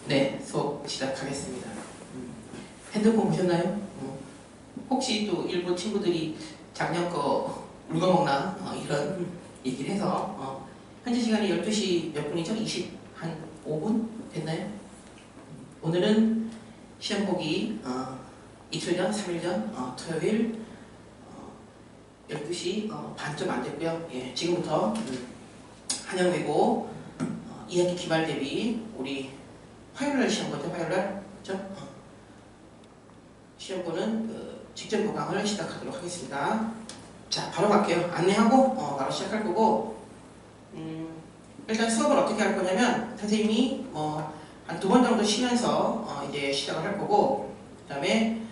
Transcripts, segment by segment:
네, 수업 시작하겠습니다. 핸드폰 보셨나요? 혹시 또 일부 친구들이 작년 거 울거먹나 이런 얘기를 해서 현재 시간이 12시 몇 분이죠? 한 5분 됐나요? 오늘은 시험 보기 이틀 전, 3일 전 토요일 12시 반쯤 안 됐고요. 예, 지금부터 한영외고 2학기 기말 대비 우리 화요일날 시험 보죠. 화요일날 그렇죠? 시험보는 직전 보강을 시작하도록 하겠습니다. 자, 바로 갈게요. 안내하고 바로 시작할 거고, 일단 수업을 어떻게 할 거냐면 선생님이 한 2번 정도 쉬면서 이제 시작을 할 거고, 그 다음에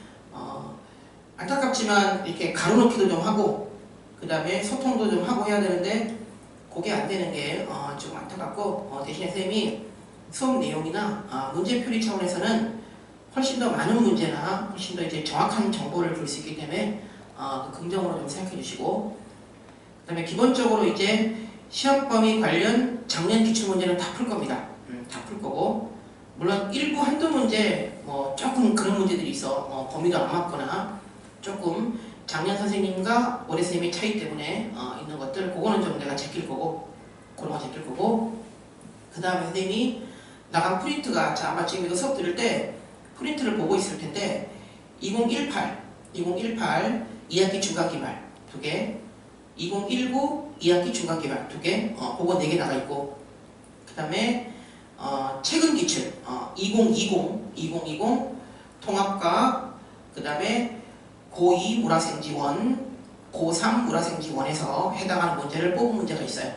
안타깝지만 이렇게 가로놓기도 좀 하고, 그 다음에 소통도 좀 하고 해야 되는데 그게 안 되는 게 좀 안타깝고, 대신에 선생님이 수업 내용이나 문제풀이 차원에서는 훨씬 더 많은 문제나 훨씬 더 이제 정확한 정보를 줄 수 있기 때문에 긍정으로 좀 생각해 주시고, 그 다음에 기본적으로 이제 시험 범위 관련 작년 기출 문제는 다 풀 겁니다. 다 풀 거고, 물론 일부 한두 문제 조금 그런 문제들이 있어 범위도 안 맞거나 조금 작년 선생님과 올해 선생님의 차이 때문에 있는 것들, 그거는 좀 내가 제낄 거고, 그런 거 제낄 거고, 그 다음에 선생님이 나간 프린트가, 자, 아마 지금 이거 수업 들을 때 프린트를 보고 있을 텐데 2018 2학기 중간기말 2개, 2019 2학기 중간기말 2개, 그거 4개 나가 있고, 그 다음에 최근 기출 2020 통합과, 그 다음에 고2 물화생지원, 고3 물화생지원에서 해당하는 문제를 뽑은 문제가 있어요.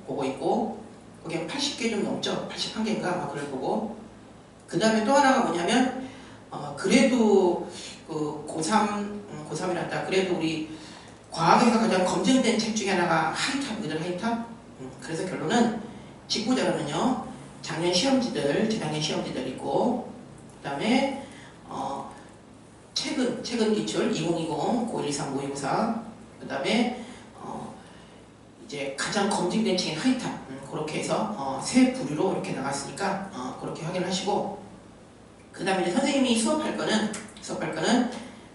그거 있고, 거기 80개 좀 넘죠? 81개인가? 아마 그럴 거고, 그 다음에 또 하나가 뭐냐면 그래도 그 고3이란다. 그래도 우리 과학에서 가장 검증된 책 중에 하나가 하이탑이거든. 하이탑. 그래서 결론은 직구자료는요, 작년 시험지들, 재작년 시험지들 있고, 그 다음에 최근 기출 2020, 5123, 5254, 그 다음에 이제 가장 검증된 책인 하이탑, 그렇게 해서 세 부류로 이렇게 나갔으니까 그렇게 확인하시고, 그 다음에 이제 선생님이 수업할 거는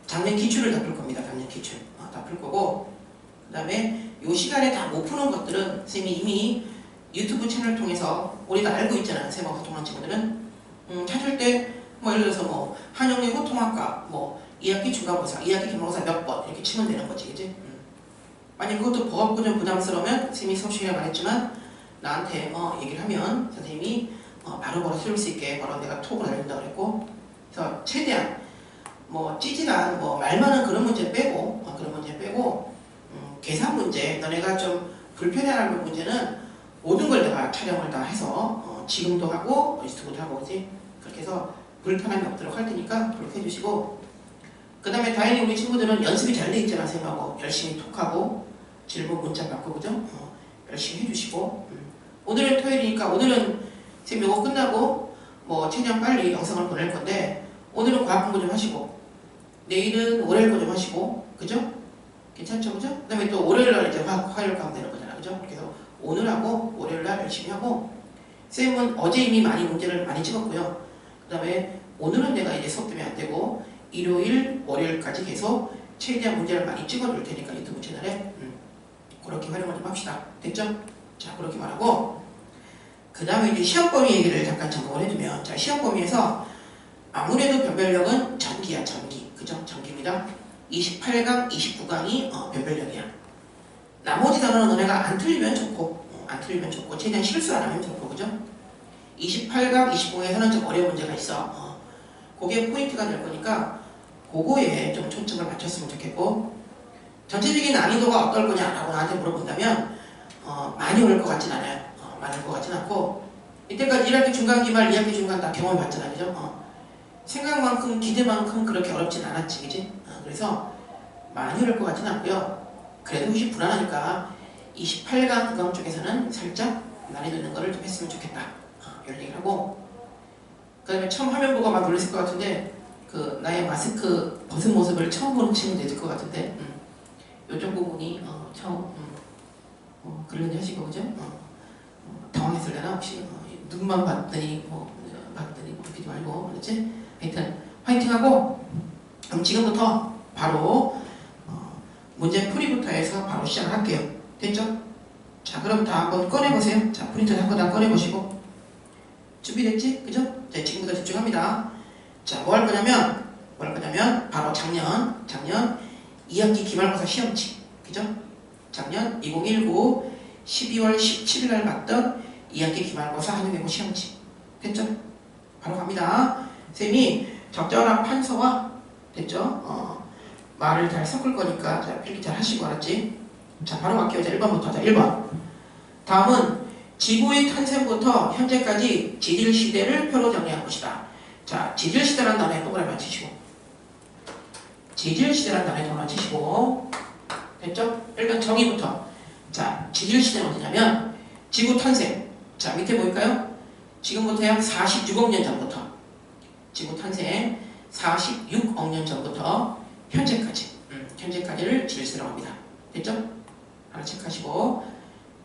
작년 기출을 다 풀 겁니다. 작년 기출 다 풀 거고, 그 다음에 이 시간에 다 못 푸는 것들은 선생님이 이미 유튜브 채널을 통해서 우리가 알고 있잖아요. 선생님하고 소통하는 친구들은 찾을 때 예를 들어서 한영외 호통학과 2학기 중간고사, 2학기 기말고사 몇 번 이렇게 치면 되는 거지, 그지? 만약 그것도 버겁고 좀 부담스러우면 선생님이 수업 시간에 말했지만 나한테 얘기를 하면 선생님이 바로바로 쓸 수 있게 바로 내가 톡을 알려준다고 그랬고, 그래서 최대한 찌질한 말 많은 그런 문제 빼고 계산 문제, 너네가 좀 불편해하는 문제는 모든 걸 내가 촬영을 다 해서 지금도 하고 유튜브도 하고, 그지? 그렇게 해서 불편함이 없도록 할 테니까 그렇게 해주시고, 그 다음에 다행히 우리 친구들은 연습이 잘 돼 있잖아. 선생님하고 열심히 톡하고 질문 문자 받고, 그죠? 열심히 해주시고, 오늘은 토요일이니까 오늘은 선생님 이거 끝나고 최대한 빨리 영상을 보낼 건데, 오늘은 과학 공부 좀 하시고 내일은 월요일 거 좀 하시고, 그죠? 괜찮죠? 그죠? 그 다음에 또 월요일날 이제 화요일 가면 되는 거잖아. 그죠? 그래서 오늘하고 월요일날 열심히 하고, 쌤은 어제 이미 문제를 많이 찍었고요. 그 다음에 오늘은 내가 이제 수업 때문에 안 되고 일요일, 월요일까지 계속 최대한 문제를 많이 찍어줄 테니까 유튜브 채널에 그렇게 활용을 좀 합시다. 됐죠? 자, 그렇게 말하고, 그 다음에 이제 시험 범위 얘기를 잠깐 점검을 해두면, 자, 시험 범위에서 아무래도 변별력은 전기야, 전기. 그죠? 전기입니다. 28강, 29강이 변별력이야. 나머지 단어는 너네가 안 틀리면 좋고, 최대한 실수 안 하면 좋고, 그죠? 28강, 29강에서는 좀 어려운 문제가 있어. 그게 포인트가 될 거니까 그거에 좀 초점을 맞췄으면 좋겠고, 전체적인 난이도가 어떨 거냐라고 나한테 물어본다면 많이 어려울 것 같진 않아요. 많을 것 같진 않고, 이때까지 1학기 중간, 기말, 2학기 중간 다 경험해봤잖아, 그죠? 생각만큼, 기대만큼 그렇게 어렵진 않았지, 그지? 그래서 많이 어려울 것 같진 않고요. 그래도 혹시 불안하니까 28강 구강 쪽에서는 살짝 난이도 있는 거를 좀 했으면 좋겠다, 이런 얘기를 하고, 그 다음에 처음 화면 보고 막 놀랐을 것 같은데, 나의 마스크 벗은 모습을 처음 보는 친구도 있을 것 같은데, 요쪽 부분이 처음 그런 일 하시고, 그죠? 당황했을려나 혹시? 눈만 봤더니 봤더니 뭐 그러지 말고, 알았지? 하여튼 화이팅하고, 그럼 지금부터 바로 문제 풀이부터 해서 바로 시작을 할게요. 됐죠? 자, 그럼 다 한번 꺼내보세요. 자, 프린터 한번 다 꺼내보시고. 준비됐지? 그죠? 자, 지금부터 집중합니다. 자, 뭐 할 거냐면 바로 작년 2학기 기말고사 시험지. 그죠? 작년 2019 12월 17일 날 봤던 2학기 기말고사 한국외고 시험지. 됐죠? 바로 갑니다. 선생님이 적절한 판서와, 됐죠? 말을 잘 섞을 거니까 자, 필기 잘 하시고, 알았지? 자, 바로 갈게요. 자, 1번부터. 자, 1번. 다음은 지구의 탄생부터 현재까지 지질시대를 표로 정리한 것이다. 자, 지질시대라는 단어에 동그라미 치시고, 지질시대라는 단어에 동그라미 치시고, 됐죠? 일단 정의부터. 자, 지질시대는 어디냐면 지구 탄생. 자, 밑에 보일까요? 지금부터 약 46억 년 전부터, 지구 탄생 46억 년 전부터 현재까지를 지질시대라고 합니다. 됐죠? 하나 체크하시고,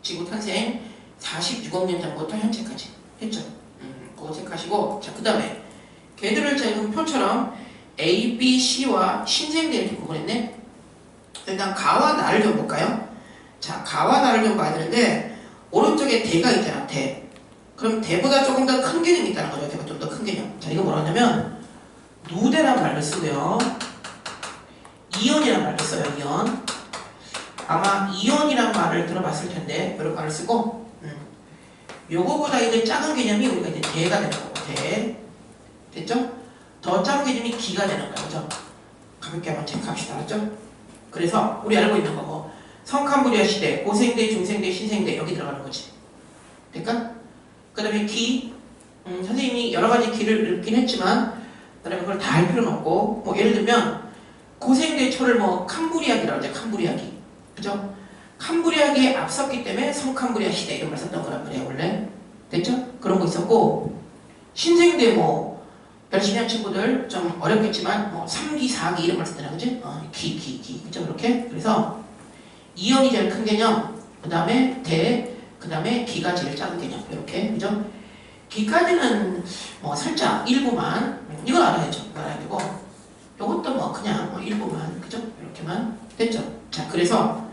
지구 탄생 46억 년 전부터 현재까지. 했죠? 그거 체크하시고, 자, 그 다음에 걔들을 지금 표처럼 A, B, C와 신생대 이렇게 구분했네. 일단 가와 나를 좀 볼까요? 자, 가와 나를 좀 봐야 되는데, 오른쪽에 대가 있잖아, 대. 그럼 대보다 조금 더 큰 개념이 있다는 거죠. 대가 좀 더 큰 개념. 자, 이거 뭐라 하냐면 누대란 말을 쓰고요, 이온이란 말을 써요. 이온. 아마 이온이란 말을 들어봤을 텐데 이런 말을 쓰고, 요거보다 이제 작은 개념이 우리가 이제 대가 되는 거고, 대. 됐죠? 더 작은 개념이 기가 되는 거죠. 가볍게 한번 체크합시다. 알았죠? 그래서 우리 알고 있는 거고, 성캄브리아 시대, 고생대, 중생대, 신생대 여기 들어가는 거지. 될까? 그 다음에 기, 선생님이 여러 가지 기를 읽긴 했지만, 그 다음에 그걸 다 할 필요는 없고, 뭐 예를 들면 고생대 초를 뭐 캄브리아기라고 하죠. 캄브리아기. 그죠? 캄브리아기에 앞섰기 때문에 성캄브리아 시대 이런 걸 썼던 거란 말이에요, 원래. 됐죠? 그런 거 있었고, 신생대 뭐 열심히 한 친구들 좀 어렵겠지만 뭐 3기, 4기 이런 걸 썼잖아요, 그지? 기. 그죠? 그렇게. 그래서 이온이 제일 큰 개념, 그 다음에 대, 그 다음에 기가 제일 작은 개념. 이렇게. 그죠? 기까지는 뭐 살짝 일부만, 이건 알아야죠. 알아야 되고, 요것도 뭐 그냥 뭐 일부만, 그죠? 이렇게만. 됐죠? 자, 그래서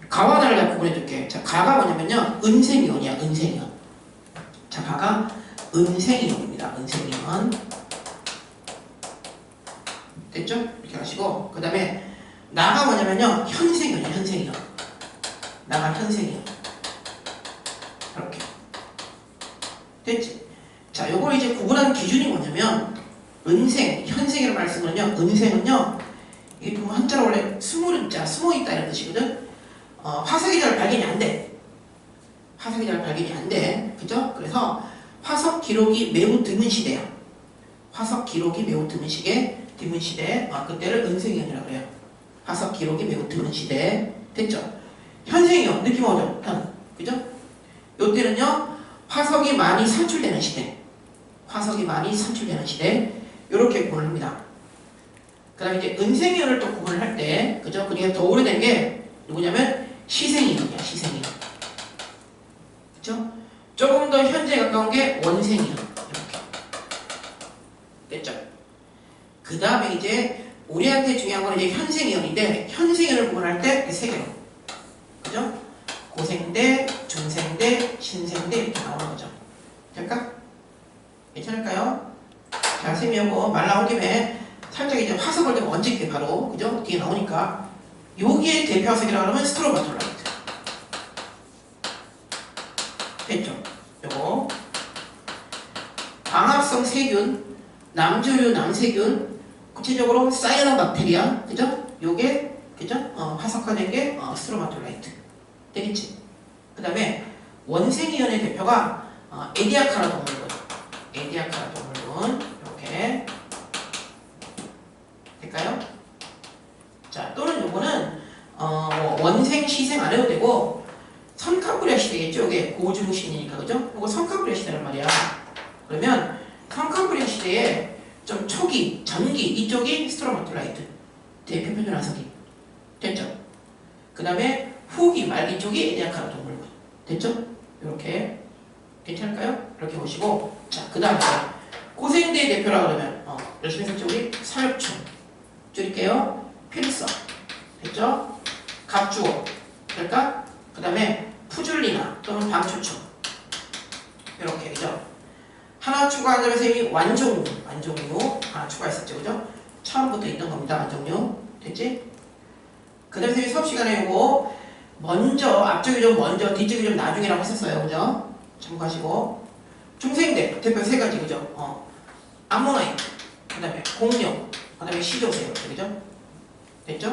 가와 나를 내가 구분해줄게. 자, 가가 뭐냐면요, 은생이온이야. 은생이온. 자, 가가 은생이온입니다. 은생이온. 됐죠? 이렇게 하시고, 그 다음에 나가 뭐냐면요, 현생이온이야. 현생이온. 나가 현생이온. 이렇게. 됐지? 자, 요걸 이제 구분하는 기준이 뭐냐면, 은생, 현생이라는 말씀은요, 은생은요, 이게 보면 한자로 원래 스물은자, 숨어있다 이런 뜻이거든? 화석이 잘 발견이 안 돼. 화석이 잘 발견이 안 돼. 그죠? 그래서 화석 기록이 매우 드문 시대야. 화석 기록이 매우 드문 시대. 그때를 은생이온이라고 그래요. 화석 기록이 매우 드문 시대. 됐죠? 현생이온, 느낌 오죠? 그죠? 요때는요, 화석이 많이 산출되는 시대. 화석이 많이 산출되는 시대. 요렇게 구분을 합니다. 그 다음에 이제 은생이온을 또 구분을 할 때, 그죠? 그게 더 오래된 게 누구냐면 시생이온이야. 시생이온. 그죠? 조금 더 현재에 가까운 게 원생이온. 이렇게. 됐죠? 그 다음에 이제 우리한테 중요한 건 이제 현생이온인데, 현생이온을 구분할 때 세 개로. 그죠? 고생대, 중생대, 신생대 이렇게 나오는 거죠. 될까? 괜찮을까요? 자, 쌤이 요거 말 나온 김에 살짝 이제 화석을 좀 얹을게 바로. 그죠? 뒤에 나오니까. 여기에 대표 화석이라고 하면 스트로마톨라이트. 됐죠? 요거. 광합성 세균, 남조류 남세균, 구체적으로 사이아노박테리아. 그죠? 요게, 그죠? 화석화된 게 스트로마톨라이트. 되겠지? 그 다음에 원생이온의 대표가 에디아카라 동물군. 에디아카라 동물군. 이렇게. 될까요? 자, 또는 요거는 원생, 시생 안 해도 되고, 성캄브리아 시대겠죠? 이게 고중신이니까, 그죠? 요거 성캄브리아 시대란 말이야. 그러면 성캄브리아 시대에 좀 초기, 전기, 이쪽이 스트로마톨라이트. 대표 표준 화석이. 됐죠? 그 다음에 후기, 말기 쪽이 에디아카라 동물군. 됐죠? 이렇게. 괜찮을까요? 이렇게 보시고. 자, 그 다음에 고생대 대표라 그러면 열심히 썼죠 우리? 사육충 줄일게요. 필석 됐죠? 갑주어 될까? 그 다음에 푸줄리나 또는 방초충 이렇게 그죠? 하나 추가하자면 선생님이 완종류 하나 추가했었죠 그죠? 처음부터 있던 겁니다. 완종류 됐지? 그 다음에 선생님이 수업시간에 이거 먼저 앞쪽이 좀 먼저 뒤쪽이 좀 나중이라고 했었어요 그죠? 참고하시고 중생대 대표 세 가지 그죠? 암모나이트 그 다음에 공룡 그 다음에 시조새 그죠? 됐죠?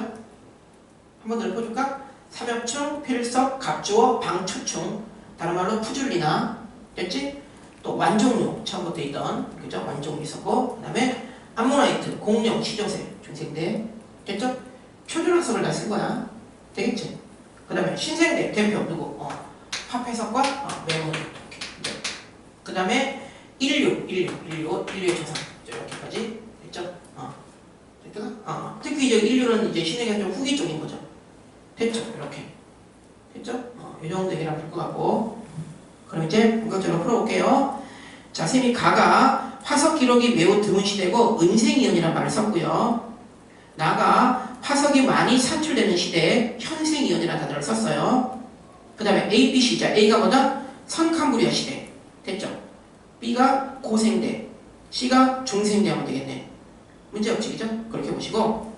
한 번 더 읊어줄까? 삼엽충, 필석, 갑주어, 방초충 다른 말로 푸줄리나 됐지? 또 완종류 처음부터 있던 그죠? 완종류 있었고 그 다음에 암모나이트, 공룡, 시조새 중생대 됐죠? 표준학습을 다 쓴 거야 되겠지? 그 다음에 신생대 대표 누구? 화폐석과 매문 이렇게 그 다음에 인류의 조상 이렇게까지 됐죠? 됐죠? 특히 이제 인류는 이제 신에게 좀 후기 쪽인 거죠. 됐죠? 이렇게 됐죠? 이 정도 얘기를 할 것 같고 그럼 이제 본격적으로 풀어볼게요. 자, 쌤이 가가 화석 기록이 매우 드문 시대고 은생이연이라는 말을 썼고요. 나가 화석이 많이 산출되는 시대에 현생이연이라는 단어를 썼어요. 그 다음에 A, B, C. 자, A가 뭐다? 선캄브리아 시대. 됐죠? B가 고생대, C가 중생대 하면 되겠네. 문제 없지, 그죠? 그렇게 보시고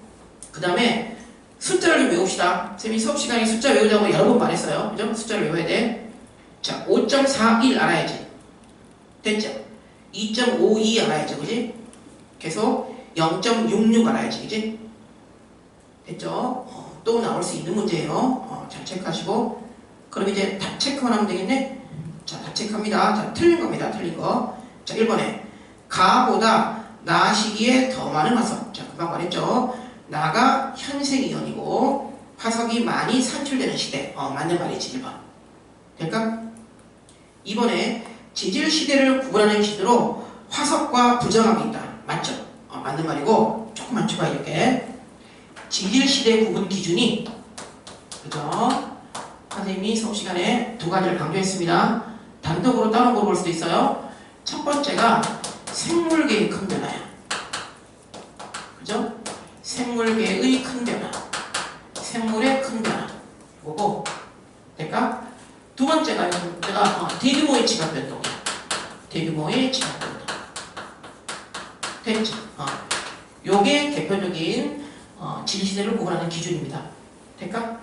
그 다음에 숫자를 좀 외웁시다. 쌤이 수업시간에 숫자 외우자고 여러 번 말했어요. 그죠? 숫자를 외워야 돼. 자, 5.41 알아야지. 됐죠? 2.52 알아야죠. 그지? 계속 0.66 알아야지. 그지? 됐죠? 또 나올 수 있는 문제예요. 잘 체크하시고 그럼 이제 답 체크만 하면 되겠네? 자, 답 체크합니다. 자, 틀린 겁니다. 틀린 거. 자, 1번에 가보다 나 시기에 더 많은 화석. 자, 금방 말했죠? 나가 현생이연이고 화석이 많이 산출되는 시대. 맞는 말이지. 1번. 될까? 2번에 지질시대를 구분하는 기준으로 화석과 부정합이 있다. 맞죠? 맞는 말이고 조금만 추가해 줄게. 지질시대 구분 기준이 그죠? 선생님이 수업시간에 두 가지를 강조했습니다. 단독으로 따로 물어볼 수도 있어요. 첫 번째가 생물계의 큰 변화야. 그죠? 생물계의 큰 변화. 생물의 큰 변화. 이거고 될까? 두 번째가 대규모의 지각 변동이야. 대규모의 지각 변동. 됐죠? 요게 대표적인 지질시대를 구분하는 기준입니다. 될까?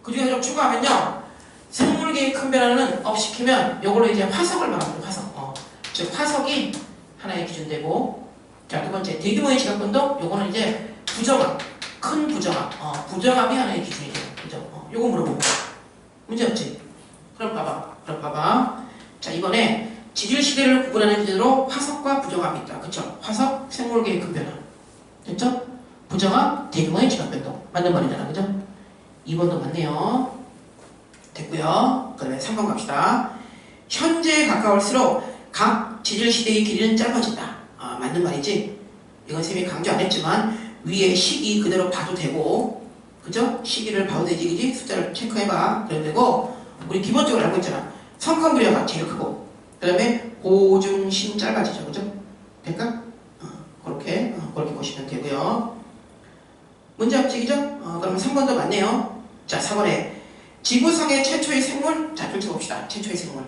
그 중에 좀 추가하면요. 생물계의 큰 변화는 업시키면 요걸로 이제 화석을 말합니다. 화석. 즉 화석이 하나의 기준되고 자, 두 번째 대규모의 지각 변동 요거는 이제 부정합. 큰 부정합. 부정합이 하나의 기준이 돼요. 그죠? 요거 물어보고. 문제 없지? 그럼 봐봐. 자, 이번에 지질시대를 구분하는 기준으로 화석과 부정합이 있다. 그쵸? 화석, 생물계의 큰 변화. 됐죠? 부정합, 대규모의 지각 변동. 맞는 말이잖아. 그죠? 2번도 맞네요. 됐고요. 그 다음에 3번 갑시다. 현재에 가까울수록 각 지질시대의 길이는 짧아진다. 맞는 말이지? 이건 쌤이 강조 안 했지만 위에 시기 그대로 봐도 되고 그죠? 시기를 봐도 되지 그지? 숫자를 체크해봐. 그래도 되고 우리 기본적으로 알고 있잖아. 선컴브리아가 제일 크고 그 다음에 고중심 짧아지죠. 그죠? 될까? 그렇게 보시면 되고요. 문제 없지 그죠? 그러면 3번도 맞네요. 자, 4번에 지구상의 최초의 생물. 자, 펼쳐봅시다. 최초의 생물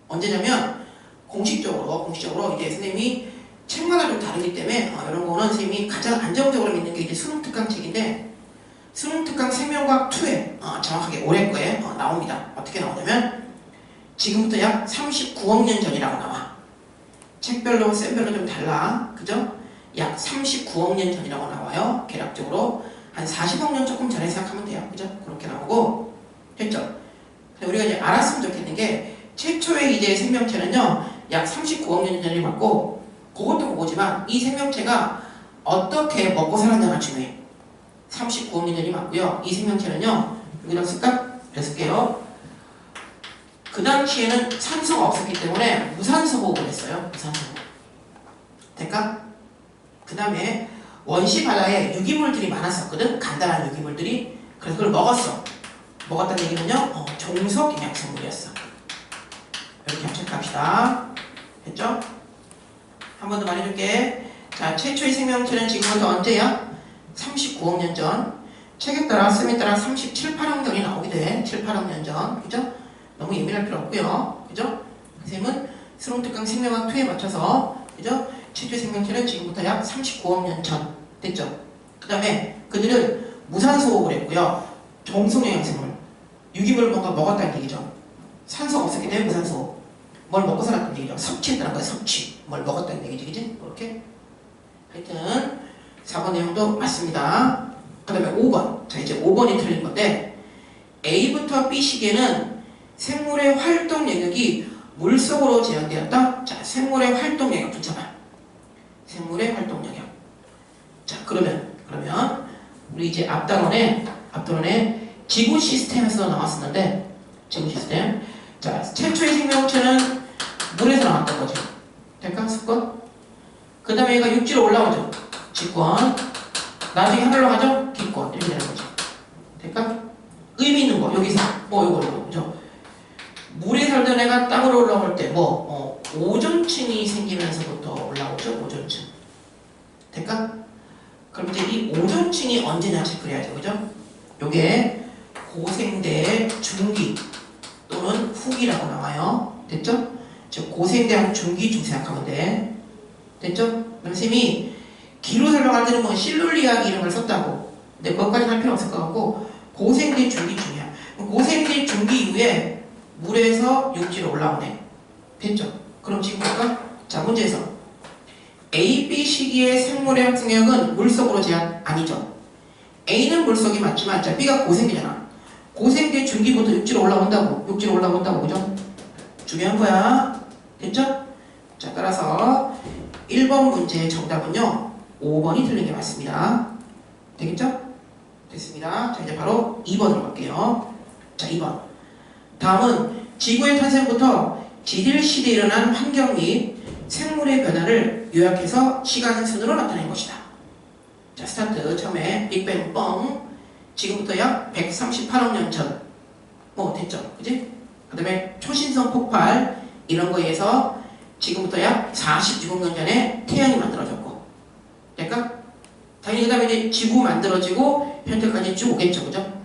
언제냐면 공식적으로 이제 선생님이 책마다 좀 다르기 때문에 이런 거는 선생님이 가장 안정적으로 믿는 게 이제 수능특강 책인데 수능특강 생명과학 2에 정확하게 올해 거에 나옵니다. 어떻게 나오냐면 지금부터 약 39억 년 전이라고 나와. 책별로 쌤별로 좀 달라. 그죠? 약 39억 년 전이라고 나와요. 계략적으로 한 40억 년 조금 전에 생각하면 돼요. 그죠? 그렇게 나오고 됐죠? 우리가 이제 알았으면 좋겠는 게 최초의 이제 생명체는요 약 39억 년 전이 맞고 그것도 보지만 이 생명체가 어떻게 먹고 살았냐가 중요해. 39억 년 전이 맞고요. 이 생명체는요 여기다 쓸까? 쓸게요. 그 당시에는 산소가 없었기 때문에 무산소 호흡을 했어요. 무산소 호흡. 될까? 그 다음에 원시 바다에 유기물들이 많았었거든. 간단한 유기물들이. 그래서 그걸 먹었어. 먹었다는 얘기는요 종속 영양성물이었어. 이렇게 체크합시다. 됐죠? 한 번 더 말해줄게. 자, 최초의 생명체는 지금부터 언제야? 39억 년 전. 책에 따라, 쌤에 따라 37, 8억 년이 나오게 돼. 7, 8억 년 전. 그죠? 너무 예민할 필요 없고요. 그죠? 쌤은 스롱특강 생명학 2에 맞춰서, 그죠? 최초의 생명체는 지금부터 약 39억 년 전. 됐죠? 그 다음에 그들은 무산소호흡을 했고요. 동성영양생물. 유기물을 뭔가 먹었다는 얘기죠. 산소 없었기 때문에 무산소. 뭘 먹고 살았다는 얘기죠. 섭취했다는 거야, 섭취. 뭘 먹었다는 얘기지, 그지? 이렇게. 하여튼, 4번 내용도 맞습니다. 그 다음에 5번. 자, 이제 5번이 틀린 건데, A부터 B 시기에는 생물의 활동 영역이 물속으로 제한되었다. 자, 생물의 활동 영역 붙여봐. 생물의 활동 영역. 자, 그러면, 우리 이제 앞단원에 지구 시스템에서 나왔었는데, 지구 시스템. 자, 최초의 생명체는 물에서 나왔던 거죠. 될까? 습관? 그 다음에 얘가 육지로 올라오죠. 직권. 나중에 하늘로 가죠? 기권. 이렇게 되는 거죠. 될까? 의미 있는 거. 여기서. 요거. 그죠? 물에 살던 애가 땅으로 올라올 때, 오존층이 생기면서부터 올라오죠. 오존층. 될까? 그럼 이제 이 오존층이 언제냐 체크를 해야죠. 그죠? 요게 고생대 중기 또는 후기라고 나와요. 됐죠? 즉 고생대하고 중기 중 생각하면 돼. 됐죠? 그럼 쌤이 기로 설명할 때는 뭐 실룰리아기 이런 걸 썼다고. 근데 그것까지는 할 필요 없을 것 같고 고생대 중기 중이야. 고생대 중기 이후에 물에서 육지로 올라오네. 됐죠? 그럼 지금 볼까? 자, 문제에서 A, B 시기의 생물의 활동력은 물속으로 제한 아니죠. A는 물속이 맞지만 자, B가 고생대잖아. 고생대 중기부터 육지로 올라온다고. 그죠? 중요한 거야. 됐죠? 자, 따라서 1번 문제의 정답은요. 5번이 틀린 게 맞습니다. 되겠죠? 됐습니다. 자, 이제 바로 2번으로 갈게요. 자, 2번. 다음은 지구의 탄생부터 지질 시대에 일어난 환경 및 생물의 변화를 요약해서 시간 순으로 나타낸 것이다. 자, 스타트. 처음에 빅뱅 뻥. 지금부터 약 138억 년 전. 됐죠? 그지? 그 다음에 초신성 폭발. 이런 거에 의해서 지금부터 약 46억 년 전에 태양이 만들어졌고. 될까? 당연히 그 다음에 이제 지구 만들어지고 현재까지 쭉 오겠죠. 그죠?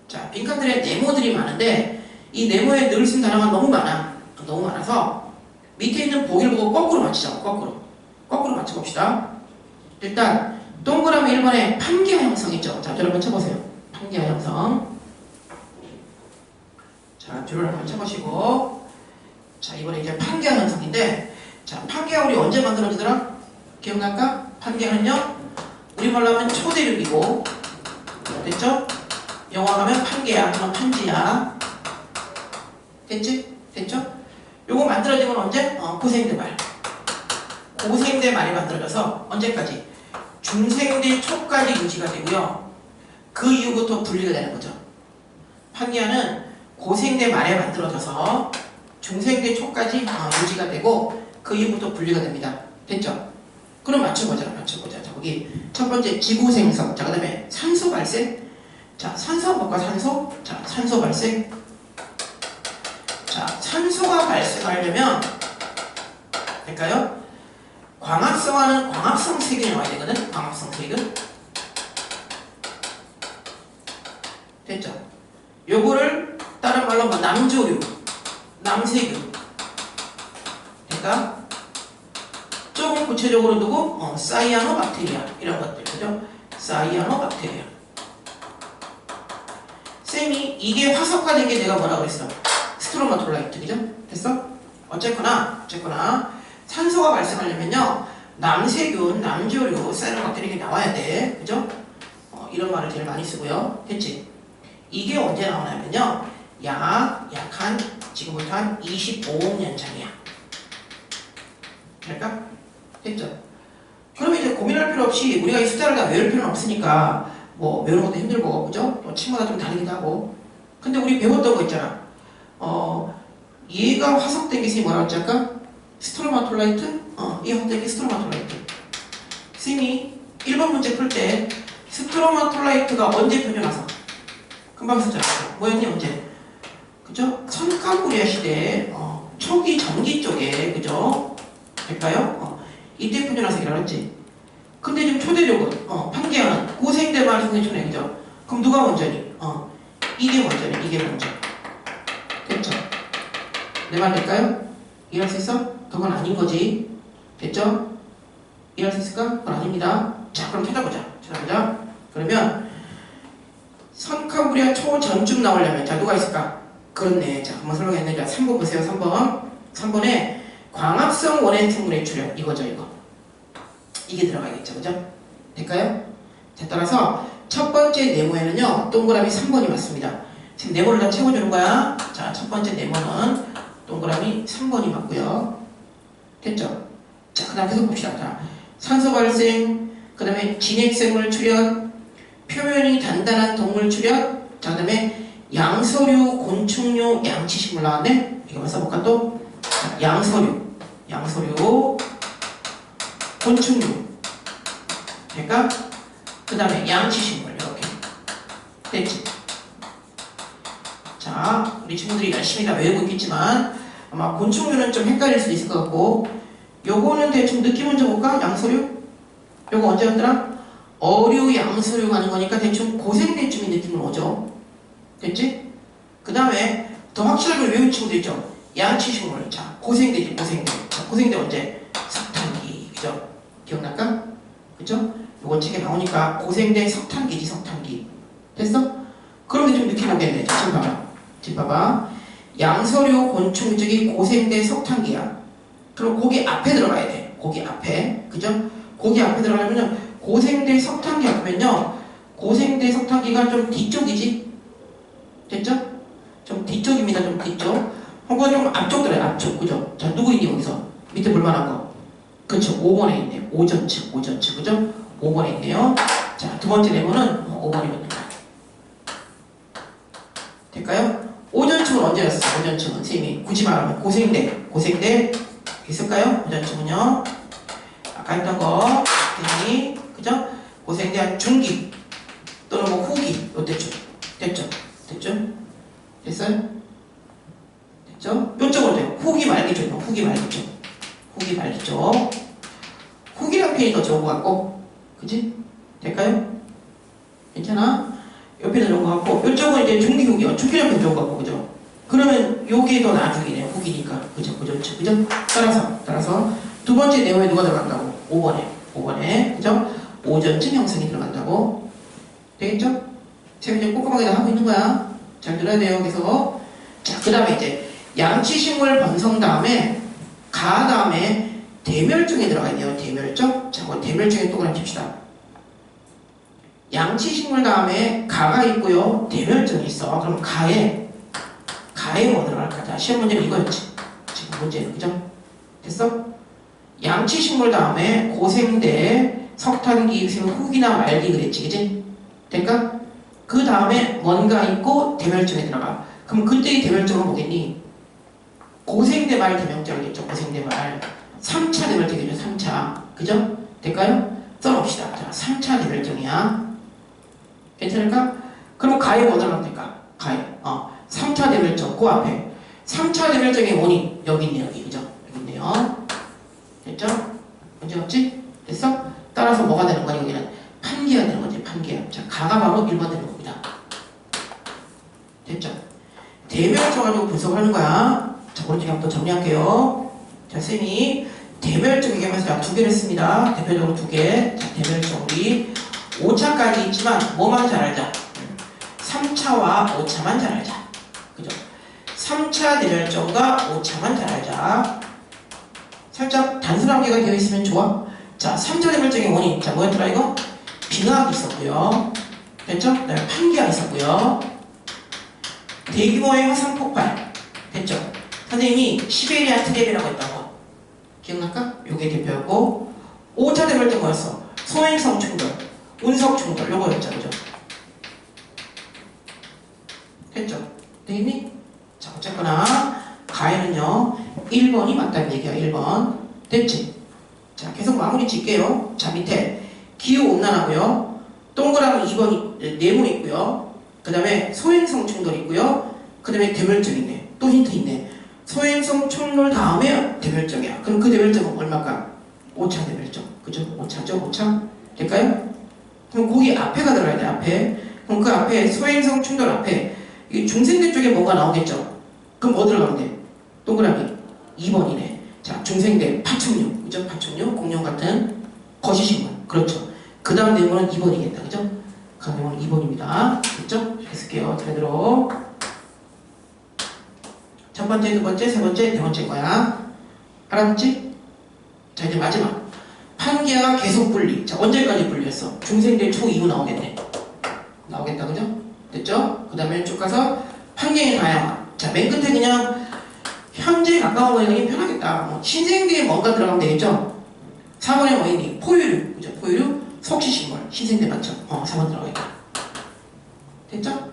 자, 빈칸들에 네모들이 많은데 이 네모에 늘 쓴 단어가 너무 많아. 너무 많아서 밑에 있는 보기를 보고 거꾸로 맞히자고. 거꾸로 맞춰봅시다. 일단 동그라미 1번에 판기화 형성 있죠. 자, 저를 한번 쳐보세요. 판기화 형성. 자, 줄을 한번 쳐보시고. 자, 이번에 이제 판기화 형성인데, 자, 판기화 우리 언제 만들어지더라? 기억날까? 판기화는요, 우리말로 하면 초대륙이고, 됐죠? 영어로 하면 판기야, 그럼 판지야. 됐지? 됐죠? 요거 만들어진 건 언제? 고생대 말. 고생대 말이 만들어져서 언제까지? 중생대 초까지 유지가 되고요. 그 이후부터 분리가 되는 거죠. 판기아는 고생대 말에 만들어져서 중생대 초까지 유지가 되고 그 이후부터 분리가 됩니다. 됐죠? 그럼 맞춰보자. 자, 거기 첫 번째 지구 생성. 자, 그 다음에 산소 발생. 자, 산소 뭐가 산소? 자, 산소 발생. 자, 산소가 발생하려면 될까요? 광합성하는 광합성 세균이 나와야 되거든. 광합성 세균. 됐죠? 요거를 다른 말로 남조류, 남세균. 그러니까 조금 구체적으로 두고 사이아노박테리아 이런 것들. 그죠? 사이아노박테리아. 쌤이 이게 화석화된 게 내가 뭐라 그랬어? 스트로마톨라이트. 그죠? 됐어? 어쨌거나 산소가 발생하려면요 남세균, 남조류, 사이아노박테리아 나와야 돼. 그죠? 이런 말을 제일 많이 쓰고요. 됐지? 이게 언제 나오냐면요 약 한 지금부터 한 25억 년 전이야. 될까? 됐죠? 그러면 이제 고민할 필요 없이 우리가 이 숫자를 다 외울 필요는 없으니까 외우는 것도 힘들고, 그죠? 또 친구마다 좀 다르기도 하고. 근데 우리 배웠던 거 있잖아. 얘가 화석된 게 뭐라고 했지 아까? 스트로마톨라이트? 이 화석된 게 스트로마톨라이트. 쌤이 1번 문제 풀 때 스트로마톨라이트가 언제 표현와서? 금방 썼잖아. 뭐였니 언제? 그죠? 선카구리아 시대 초기 전기 쪽에, 그죠? 될까요? 이때 표준화색이라고 했지. 근데 지금 초대적은 판기하는 고생대만 생성촌에 그죠? 그럼 누가 먼저니? 이게 먼저네. 이게 먼저. 됐죠? 내 말 될까요? 이해할 수 있어? 그건 아닌 거지. 됐죠? 이해할 수 있을까? 그건 아닙니다. 자, 그럼 찾아보자. 그러면 선카브리아 초전쯤 나오려면 자 누가 있을까? 그렇네. 자, 한번 설명했네. 자, 3번 보세요. 3번에 광합성 원핵생물의 출현 이거죠. 이거. 이게 들어가야겠죠. 그죠? 될까요? 자, 따라서 첫 번째 네모에는요. 동그라미 3번이 맞습니다. 지금 네모를 다 채워주는 거야. 자, 첫 번째 네모는 동그라미 3번이 맞고요. 됐죠? 자, 그 다음 계속 봅시다. 자, 산소 발생, 그 다음에 진핵생물 출현, 표면이 단단한 동물 출현, 자, 그 다음에 양서류, 곤충류, 양치식물 나왔네? 이거 한번 써볼까 또? 자, 양서류, 곤충류. 그러니까, 그 다음에 양치식물, 이렇게. 됐지? 자, 우리 친구들이 열심히 다 외우고 있겠지만, 아마 곤충류는 좀 헷갈릴 수도 있을 것 같고, 요거는 대충 느낌은 좀 볼까? 양서류? 요거 언제 왔더라? 어류, 양서류 가는 거니까 대충 고생대쯤이 느낌은 오죠. 됐지? 그 다음에 더 확실하게 외운 친구들 있죠? 양치식물. 자, 고생대지, 고생대. 자, 고생대 언제? 석탄기. 그죠? 기억날까? 그죠? 요거 책에 나오니까 고생대 석탄기지, 석탄기. 됐어? 그럼 대충 느낌 오겠네. 자, 지금 봐봐. 양서류, 곤충 쪽이 고생대 석탄기야. 그럼 거기 앞에 들어가야 돼. 거기 앞에. 그죠? 거기 앞에 들어가려면요. 고생대 석탄기 앞에면요. 고생대 석탄기가 좀 뒤쪽이지? 됐죠? 좀 뒤쪽입니다. 좀 뒤쪽. 혹은 좀 앞쪽 들어요. 앞쪽. 그죠? 자, 누구 있니 여기서? 밑에 볼만한 거. 그쵸? 5번에 있네. 오전층. 그죠? 5번에 있네요. 자, 두 번째 네모는 5번이거든요. 될까요? 오전층은 언제 왔어? 오전층은 선생님이 굳이 말하면 고생대 있을까요? 오전층은요. 아까 했던 거 선생님이 그죠? 고생대 중기 또는 뭐 후기 요때쯤 됐죠? 됐어요? 됐죠? 요쪽으로 돼요. 후기 말기죠. 후기란 표현이 더 좋은 것 같고 그치? 될까요? 괜찮아? 옆에는 좋은 것 같고 요쪽은 이제 중기 후기요. 중기란 표현이 좋은 것 같고 그죠? 그러면 요게 더 나중이네요. 후기니까 그죠? 따라서 두 번째 네모에 누가 들어간다고? 5번에 그죠? 오전층 형성이 들어간다고 되겠죠? 제가 이제 꼼꼼하게 다 하고 있는 거야. 잘 들어야 돼요. 그래서 자, 그 다음에 이제 양치식물 번성 다음에 가 다음에 대멸종에 들어가야 돼요. 대멸종. 자, 뭐 대멸종에 또 그럼 칩시다. 양치식물 다음에 가가 있고요. 대멸종이 있어. 그럼 가에 뭐 들어갈까? 자, 시험 문제는 이거였지. 지금 문제는 그죠? 됐어? 양치식물 다음에 고생대, 석탄기, 후기나 말기 그랬지. 그지? 될까? 그 다음에 뭔가 있고 대멸종에 들어가. 그럼 그때의 대멸종은 뭐겠니? 고생대 말 대멸종이겠죠. 고생대 말. 3차 대멸종이죠. 3차. 그죠? 될까요? 써봅시다. 자, 3차 대멸종이야. 괜찮을까? 그럼 가에 뭐 들어가면 될까? 가에. 3차 대멸종. 그 앞에. 3차 대멸종의 원인. 여기 있네, 여기. 그죠? 여기 있네요. 됐죠? 문제 없지? 됐어? 따라서 뭐가 되는 거야, 여기는? 판기가 되는 거지, 판기야. 자, 가가 바로 1번 되는 겁니다. 됐죠? 대멸종 가지고 분석을 하는 거야. 자, 오른쪽에 한번 더 정리할게요. 자, 쌤이 대멸종 얘기하면서 약 2개를 했습니다. 대표적으로 2개. 자, 대멸종 우리 5차까지 있지만 뭐만 잘 알자. 3차와 5차만 잘 알자. 그죠? 3차 대멸종과 5차만 잘 알자. 살짝 단순하게가 되어 있으면 좋아. 자, 3차 대멸종의 원인. 자, 뭐였더라 이거? 빙하가 있었고요. 됐죠? 그다음에 판기가 있었고요. 대규모의 화산 폭발. 됐죠? 선생님이 시베리아 트랩이라고 했던 거. 기억날까? 요게 대표였고 5차 대멸종 뭐였어? 소행성 충돌, 운석 충돌. 요거였죠. 그죠? 됐죠? 되겠니? 자, 어쨌거나 가에는요 1번이 맞다는 얘기야. 1번. 됐지? 자, 계속 마무리 짓게요. 자, 밑에 기후온난화고요. 동그라미 2번 네모 있고요. 그 다음에 소행성 충돌 있고요. 그 다음에 대멸종 있네. 또 힌트 있네. 소행성 충돌 다음에 대멸종이야. 그럼 그 대멸종은 얼마일까? 오차 되겠죠. 그죠? 오차죠, 오차. 될까요? 그럼 거기 앞에가 들어가야 돼, 앞에. 그럼 그 앞에 소행성 충돌 앞에 이 중생대 쪽에 뭐가 나오겠죠? 그럼 뭐 들어가면 돼? 동그라미 2번이네. 자, 중생대 파충류, 그죠? 파충류, 공룡 같은 거시식물. 그렇죠. 그 다음 내용은 2번이겠다, 그죠? 그 다음 내용은 2번입니다. 그죠? 잘 쓸게요. 제대로. 첫 번째, 두 번째, 세 번째, 네 번째 거야. 알았지? 자, 이제 마지막. 판기하가 계속 분리. 자, 언제까지 분리했어? 중생대 초 이후 나오겠네. 나오겠다, 그죠? 됐죠? 그 다음에 쭉 가서 판기의 다양화. 자, 맨 끝에 그냥 현재 가까운 거에 편하겠다. 뭐 신생대에 뭔가 들어가면 되겠죠? 4번에 뭐 있니? 포유류. 그죠? 포유류, 석시식물. 신생대 맞죠? 4번 들어가겠다. 됐죠?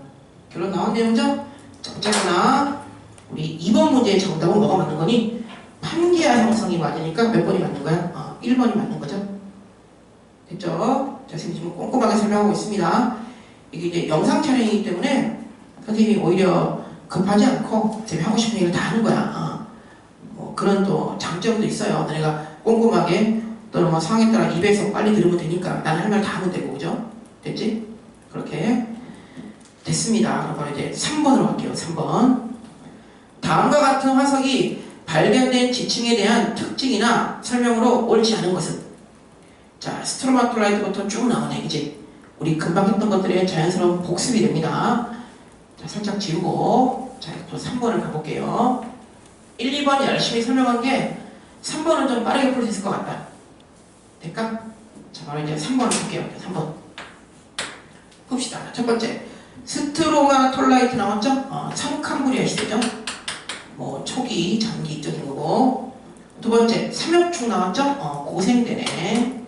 결론 나왔네요, 그죠? 자, 어쨌거나 우리 2번 문제의 정답은 뭐가 맞는 거니? 판기하 형성이 맞으니까 몇 번이 맞는 거야? 1번이 맞는 거죠. 됐죠? 자, 선생님 지금 꼼꼼하게 설명하고 있습니다. 이게 이제 영상 촬영이기 때문에 선생님이 오히려 급하지 않고 선생님이 하고 싶은 얘기를 다 하는 거야. 뭐 그런 또 장점도 있어요. 내가 꼼꼼하게 또는 뭐 상황에 따라 입에서 빨리 들으면 되니까 나는 할 말 다 하면 되고, 그죠? 됐지? 그렇게 됐습니다. 그럼 이제 3번으로 갈게요. 3번. 다음과 같은 화석이 발견된 지층에 대한 특징이나 설명으로 옳지 않은 것은? 자, 스트로마톨라이트부터 쭉 나오네, 이제. 우리 금방 했던 것들의 자연스러운 복습이 됩니다. 자, 살짝 지우고, 자, 또 3번을 가볼게요. 1, 2번 열심히 설명한 게 3번은 좀 빠르게 풀 수 있을 것 같다. 될까? 자, 바로 이제 3번을 볼게요. 3번. 봅시다. 첫 번째. 스트로마톨라이트 나왔죠? 삼칸불이야 시대죠? 뭐 초기, 장기 이쪽인 거고. 두 번째, 삼엽충 나왔죠? 고생대네.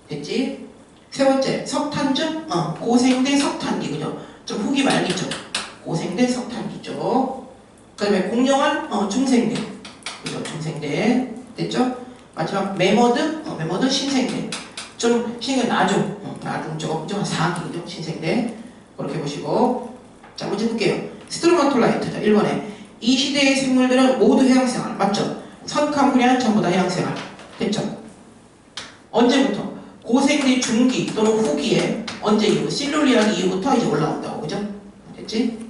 됐지? 세 번째, 석탄중? 고생대 석탄기, 그죠? 좀 후기 말기죠? 고생대 석탄기죠. 그 다음에 공룡은 중생대. 그죠? 중생대. 됐죠? 마지막, 메머드? 메머드 신생대. 좀 신경 나중. 나중 조금 4기, 그죠? 신생대. 그렇게 보시고. 자, 문제 볼게요. 스트로마톨라이트. 자, 1번에. 이 시대의 생물들은 모두 해양생활. 맞죠? 선캄브리안 전부 다 해양생활. 됐죠? 언제부터? 고생대 중기 또는 후기에 언제 이후? 실룰리안 이후부터 이제 올라온다고. 그죠? 됐지?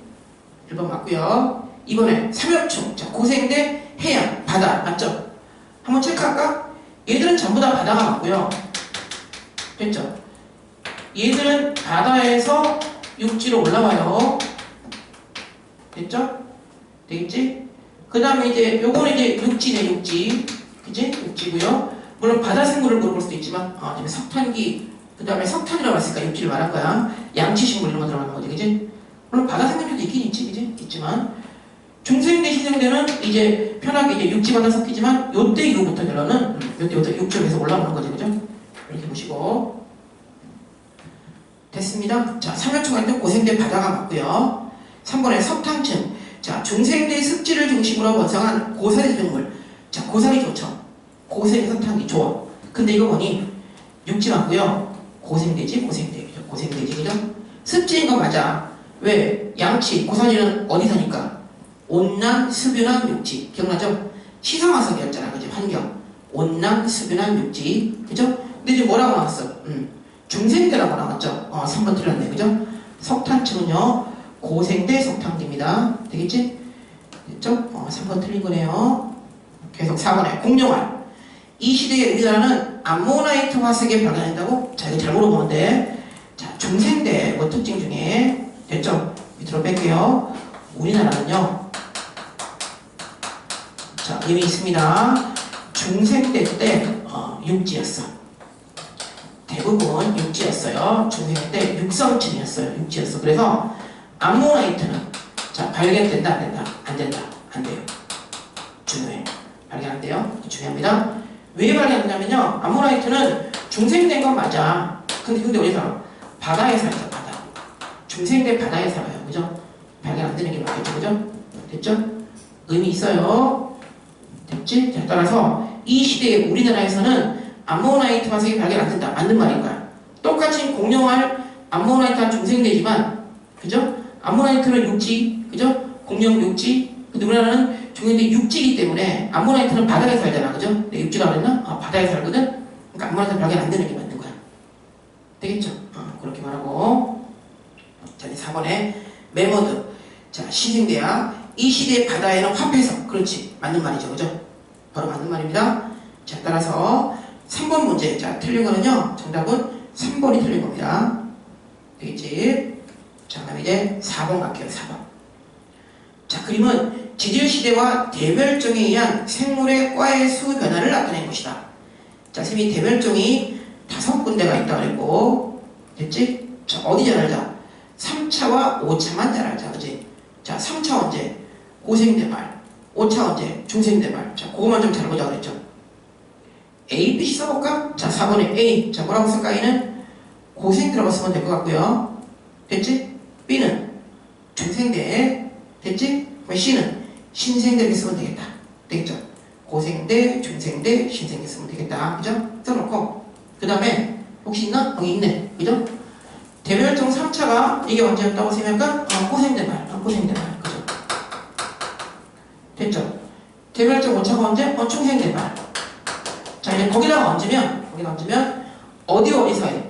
1번 맞고요. 2번에 삼엽충. 자, 고생대 해양, 바다. 맞죠? 한번 체크할까? 얘들은 전부 다 바다가 맞고요. 됐죠? 얘들은 바다에서 육지로 올라와요. 됐죠? 되겠지? 그 다음에 이제 요거는 이제 육지네, 육지. 그치? 육지고요. 물론 바다 생물을 물어볼 수도 있지만 지금 석탄기, 그 다음에 석탄이라고 했으니까 육지를 말한 거야. 양치식물 이런 거 들어가는 거지, 그치? 물론 바다 생물도 있긴 있지, 그치? 있지만 중생대, 신생대는 이제 편하게 이제 육지 바다 섞이지만 요때 이후부터 결론은 요때 육지에서 올라오는 거지, 그죠? 이렇게 보시고 됐습니다. 자, 삼엽충 할 때 고생대 바다가 맞고요. 3번에 석탄층. 자, 중생대 습지를 중심으로 번성한 고사리 생물. 자, 고사리 좋죠. 고생대 석탄이 좋아. 근데 이거 뭐니? 육지 맞고요. 고생대지, 고생대. 고생대지, 그죠? 습지인 거 맞아. 왜? 양치, 고사리는 어디 사니까? 온난, 습유난, 육지. 기억나죠? 시상화석이었잖아, 그죠? 환경. 온난, 습유난, 육지. 그죠? 근데 이제 뭐라고 나왔어? 중생대라고 나왔죠? 3번 틀렸네, 그죠? 석탄층은요, 고생대 석탄기입니다. 되겠지? 됐죠? 3번 틀린 거네요. 계속 4번에 공룡알. 이 시대에 우리나라는 암모나이트 화석에 발견한다고? 자, 이거 잘 물어보는데. 자, 중생대 뭐 특징 중에 됐죠? 밑으로 뺄게요. 우리나라는요. 자, 의미 있습니다. 중생대 때 육지였어. 대부분 육지였어요. 중생대 때 육성층이었어요. 육지였어. 그래서 암모나이트는 자, 발견된다, 안 된다? 안 된다. 안 돼요. 중요해. 발견 안 돼요. 중요합니다. 왜 발견되냐면요. 암모나이트는 중생된 건 맞아. 근데 어디 살아? 바다에 살죠, 바다. 중생된 바다에 살아요. 그죠? 발견 안 되는 게 맞겠죠, 그죠? 됐죠? 의미 있어요. 됐지? 자, 따라서 이 시대에 우리나라에서는 암모나이트 화석이 발견 안 된다. 맞는 말인 거야. 똑같이 공룡알, 암모나이트와 중생대지만, 그죠? 암모나이트는 육지, 그죠? 공룡 육지. 근데 우리나라는 중생대 육지이기 때문에 암모나이트는 바다에 살잖아, 그죠? 내 육지가 그랬나? 바다에 살거든? 그러니까 아무나 다 발견 안 되는 게 맞는 거야. 되겠죠? 그렇게 말하고. 자, 이제 4번에 메모드. 자, 신생대야. 이 시대의 바다에는 화폐성. 그렇지. 맞는 말이죠. 그죠? 바로 맞는 말입니다. 자, 따라서 3번 문제. 자, 틀린 거는요. 정답은 3번이 틀린 겁니다. 되겠지? 자, 그다음에 이제 4번 갈게요. 4번. 자, 그림은 지질시대와 대멸종에 의한 생물의 과의 수 변화를 나타낸 것이다. 자, 선생님이 대멸종이 5군데가 있다고 그랬고, 됐지? 자, 어디 잘 알자? 3차와 5차만 잘 알자. 그지? 자, 3차 언제? 고생대말. 5차 언제? 중생대말. 자, 그거만 좀 잘 보자 그랬죠? A, B, C 써볼까? 자, 4번에 A. 자, 뭐라고 쓸까? A는 고생대라고 쓰면 될 것 같고요. 됐지? B는 중생대. 됐지? C는 신생대 이렇게 쓰면 되겠다. 되겠죠? 고생대, 중생대, 신생대 쓰면 되겠다. 그죠? 써놓고 그 다음에 혹시 있나? 여기 있네. 그죠? 대멸종 3차가 이게 언제였다고 생각할까? 고생대말. 고생대말. 그죠? 됐죠? 대멸종 5차가 언제? 중생대말. 자, 이제 거기다가 얹으면 어디와 어디 사이?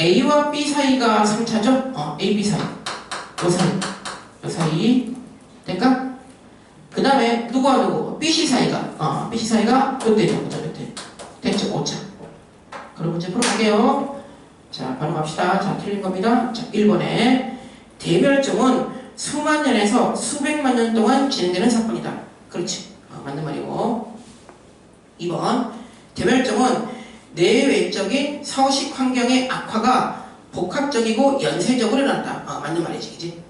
A와 B 사이가 3차죠? A, B 사이. 요 사이. 될까? 그 다음에 누구와 누구? BC 사이가 BC 사이가 요때죠. 그죠? 요때. 됐죠? 5차. 그럼 문제 풀어볼게요. 자, 바로 갑시다. 자, 틀린 겁니다. 자, 1번에 대멸종은 수만 년에서 수백만 년 동안 진행되는 사건이다. 그렇지. 맞는 말이고. 2번 대멸종은 내외적인 서식 환경의 악화가 복합적이고 연쇄적으로 일어났다. 맞는 말이지. 그지?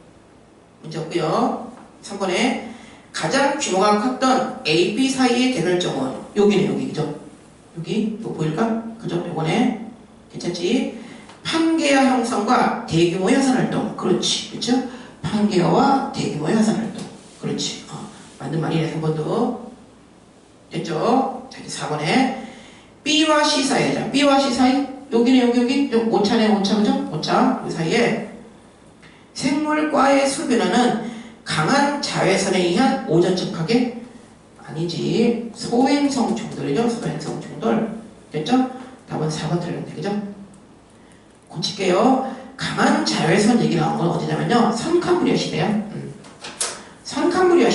문제 없고요. 3번에 가장 규모가 컸던 A, B 사이의 대멸종은 여기네. 여기. 그죠? 여기 이거 보일까? 그죠? 요거네. 괜찮지? 판게어 형성과 대규모 야산활동. 그렇지. 그렇죠? 판게어와 대규모 야산활동. 그렇지. 맞는 말이네. 3번도. 됐죠? 자, 이제 4번에 B와 C 사이. 자, B와 C 사이. 여기네. 여기. 5차네. 5차. 그죠? 5차. 그 사이에 생물과의 수 변화는 강한 자외선에 의한 오전적 파괴? 아니지. 소행성 충돌이죠. 소행성 충돌. 됐죠? 답은 4번 틀렸는데. 그죠? 고칠게요. 강한 자외선 얘기 나온 건 어디냐면요. 선캄브리아 시대야. 선캄브리아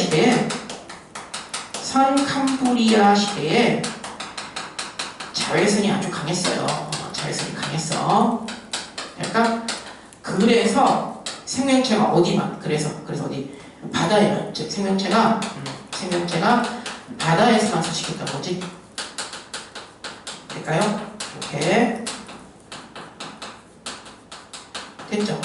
시대에 자외선이 아주 강했어요. 자외선이 강했어. 그러니까 그래서 생명체가 어디만 그래서 어디 바다에만 즉 생명체가 바다에서만 서식했던 거지. 될까요? 이렇게 됐죠?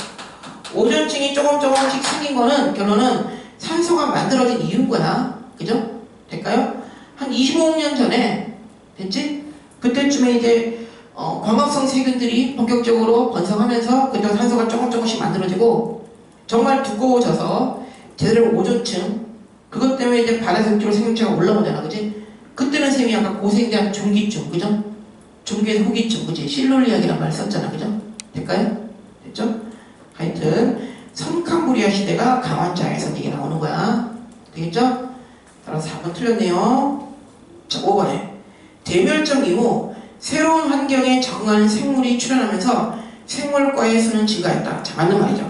오존층이 조금씩 생긴 거는 결론은 산소가 만들어진 이유인 거야. 그죠? 될까요? 한 25억 년 전에 됐지? 그때쯤에 이제 광합성 세균들이 본격적으로 번성하면서 그때 산소가 조금씩 만들어지고 정말 두꺼워져서 제대로 오존층 그것 때문에 이제 바다 생태로 생명체가 올라오잖아. 그지? 그때는 쌤이 아까 고생대한 중기층 그죠? 중기에서 후기층 그지? 실놀리학이란 말 썼잖아. 그죠? 될까요? 됐죠? 하여튼 선캄브리아 시대가 강한 자외선 얘기 나오는 거야. 되겠죠? 따라서 4번 틀렸네요. 자, 5번에 대멸종 이후 새로운 환경에 적응하는 생물이 출현하면서 생물과의 수는 증가했다. 자, 맞는 말이죠.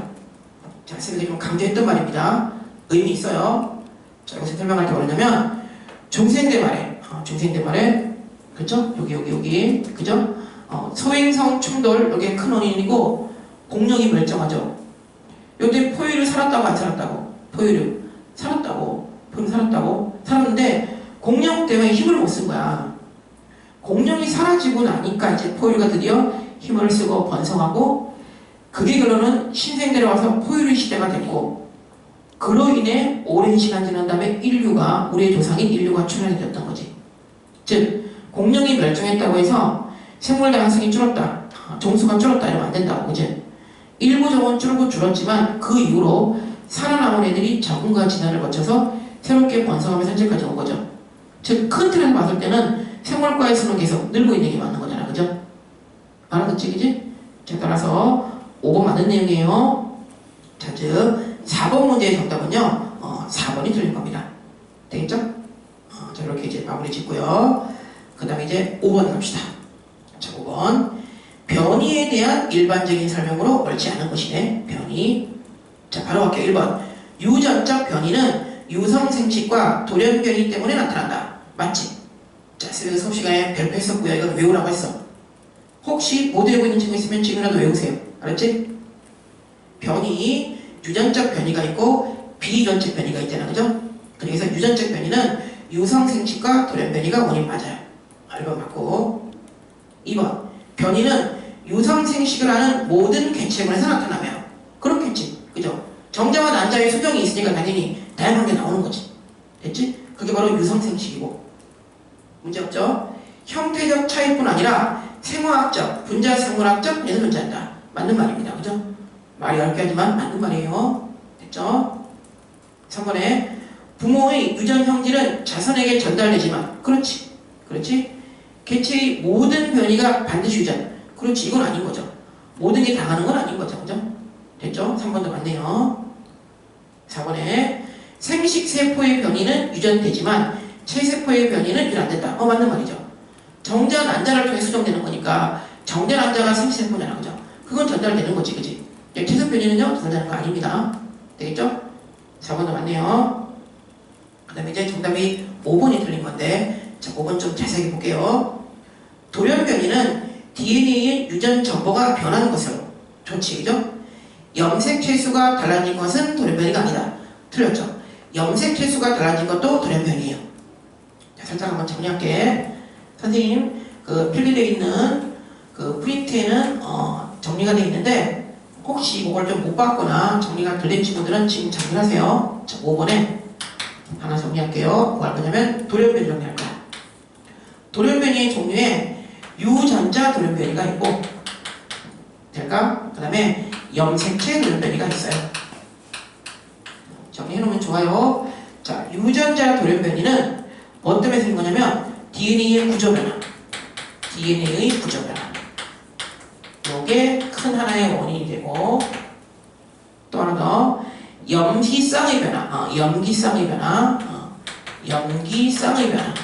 자, 선생님이 좀 강조했던 말입니다. 의미 있어요. 자, 여기서 설명할 때 뭐냐면 중생대말에 그죠? 여기 그죠? 소행성 충돌 여기에 큰 원인이고 공룡이 멸종하죠. 요때 포유류 살았다고 안 살았다고? 포유류 살았는데 공룡 때문에 힘을 못 쓴 거야. 공룡이 사라지고 나니까 이제 포유류가 드디어 힘을 쓰고 번성하고 그게 결론은 신생대로 와서 포유류 시대가 됐고 그로 인해 오랜 시간 지난 다음에 우리의 조상인 인류가 출현이 되었던 거지. 즉 공룡이 멸종했다고 해서 생물 다양성이 줄었다. 종수가 줄었다 이러면 안 된다고. 그지? 일부 종은 줄었지만 그 이후로 살아남은 애들이 적응과 진화를 거쳐서 새롭게 번성하면서 현재까지 온 거죠. 즉 큰 틀에서 봤을 때는 생물과의 수는 계속 늘고 있는 게 맞는 거잖아. 그죠? 알아듣지? 그지? 자, 따라서 5번 맞는 내용이에요. 자, 즉 4번 문제의 정답은요. 4번이 틀린 겁니다. 되겠죠? 자, 이렇게 이제 마무리 짓고요. 그 다음에 이제 5번 갑시다. 자, 9번. 변이에 대한 일반적인 설명으로 옳지 않은 것이네. 변이. 자, 바로 갈게요. 1번. 유전적 변이는 유성생식과 돌연변이 때문에 나타난다. 맞지? 자, 새벽 수업 시간에 별표했었고요. 이거 외우라고 했어. 혹시 못 외우고 있는 친구 있으면 지금이라도 외우세요. 알았지? 변이, 유전적 변이가 있고 비유전적 변이가 있잖아. 그죠? 그래서 유전적 변이는 유성생식과 돌연변이가 원인 맞아요. 1번 맞고. 2번. 변이는 유성생식을 하는 모든 개체군에서 나타나며. 그렇겠지. 그죠? 정자와 난자의 수정이 있으니까 당연히 다양한 게 나오는 거지. 됐지? 그게 바로 유성생식이고. 문제 없죠? 형태적 차이뿐 아니라 생화학적, 분자 생물학적 변이도 존재한다. 맞는 말입니다. 그죠? 말이 어렵게 하지만 맞는 말이에요. 됐죠? 3번에 부모의 유전 형질은 자손에게 전달되지만 그렇지. 그렇지? 개체의 모든 변이가 반드시 유전. 그렇지. 이건 아닌 거죠. 모든 게 당하는 건 아닌 거죠. 그죠? 됐죠? 3번도 맞네요. 4번에 생식세포의 변이는 유전되지만 체세포의 변이는 유전 안 된다. 맞는 말이죠. 정자, 난자를 통해 수정되는 거니까 정자, 난자가 생식세포잖아. 그죠? 그건 전달되는 거지. 그지? 체세포 변이는요? 전달되는 거 아닙니다. 되겠죠? 4번도 맞네요. 그 다음에 이제 정답이 5번이 틀린 건데 자, 5번 좀 자세하게 볼게요. 돌연변이는 DNA의 유전 정보가 변하는 것으로 좋지. 그죠? 염색체수가 달라진 것은 돌연변이가 아니다. 틀렸죠? 염색체수가 달라진 것도 돌연변이에요. 자, 살짝 한번 정리할게. 선생님, 그 필기되어 있는 그 프린트에는 정리가 되어 있는데 혹시 이걸 좀 못 봤거나 정리가 덜 된 친구들은 지금 정리하세요. 자, 5번에 하나 정리할게요. 뭐 할 거냐면 돌연변이 정리할 거야. 돌연변이의 종류에 유전자 돌연변이가 있고 될까? 그 다음에 염색체 돌연변이가 있어요. 정리해놓으면 좋아요. 자, 유전자 돌연변이는 뭐 때문에 생긴 거냐면 DNA의 구조변화. DNA의 구조변화. 요게 큰 하나의 원인이 되고 또 하나 더 염기쌍의 변화. 염기쌍의 변화. 염기쌍의 변화.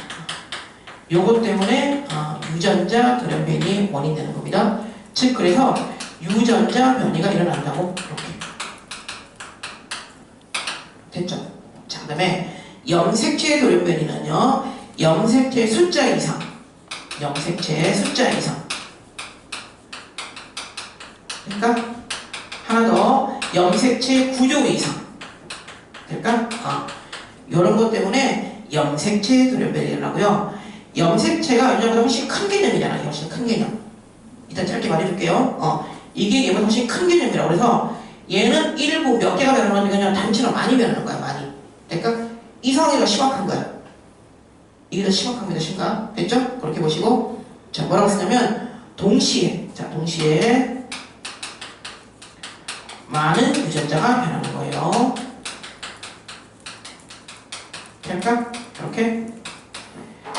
요것 때문에 유전자 돌연변이의 원인이 되는 겁니다. 즉 그래서 유전자 변이가 일어난다고 이렇게 됐죠? 자, 그 다음에 염색체 돌연변이는요 염색체 숫자 이상 염색체 숫자 이상 그러니까 하나 더 염색체 구조 이상 될까? 이런 것 때문에 염색체 돌연변이 일어나고요. 염색체가 유전보다 훨씬 큰 개념이잖아요. 훨씬 큰 개념. 일단 짧게 말해줄게요. 이게 얘보다 훨씬 큰 개념이라고 그래서 얘는 일부 몇 개가 변하는 게 아니라 단체로 많이 변하는 거야. 많이. 그러니까 이성이 더 심각한 거야. 이게 더 심각합니다. 심각. 됐죠? 그렇게 보시고 자 뭐라고 쓰냐면 동시에 자 동시에 많은 유전자가 변하는 거예요. 될까? 이렇게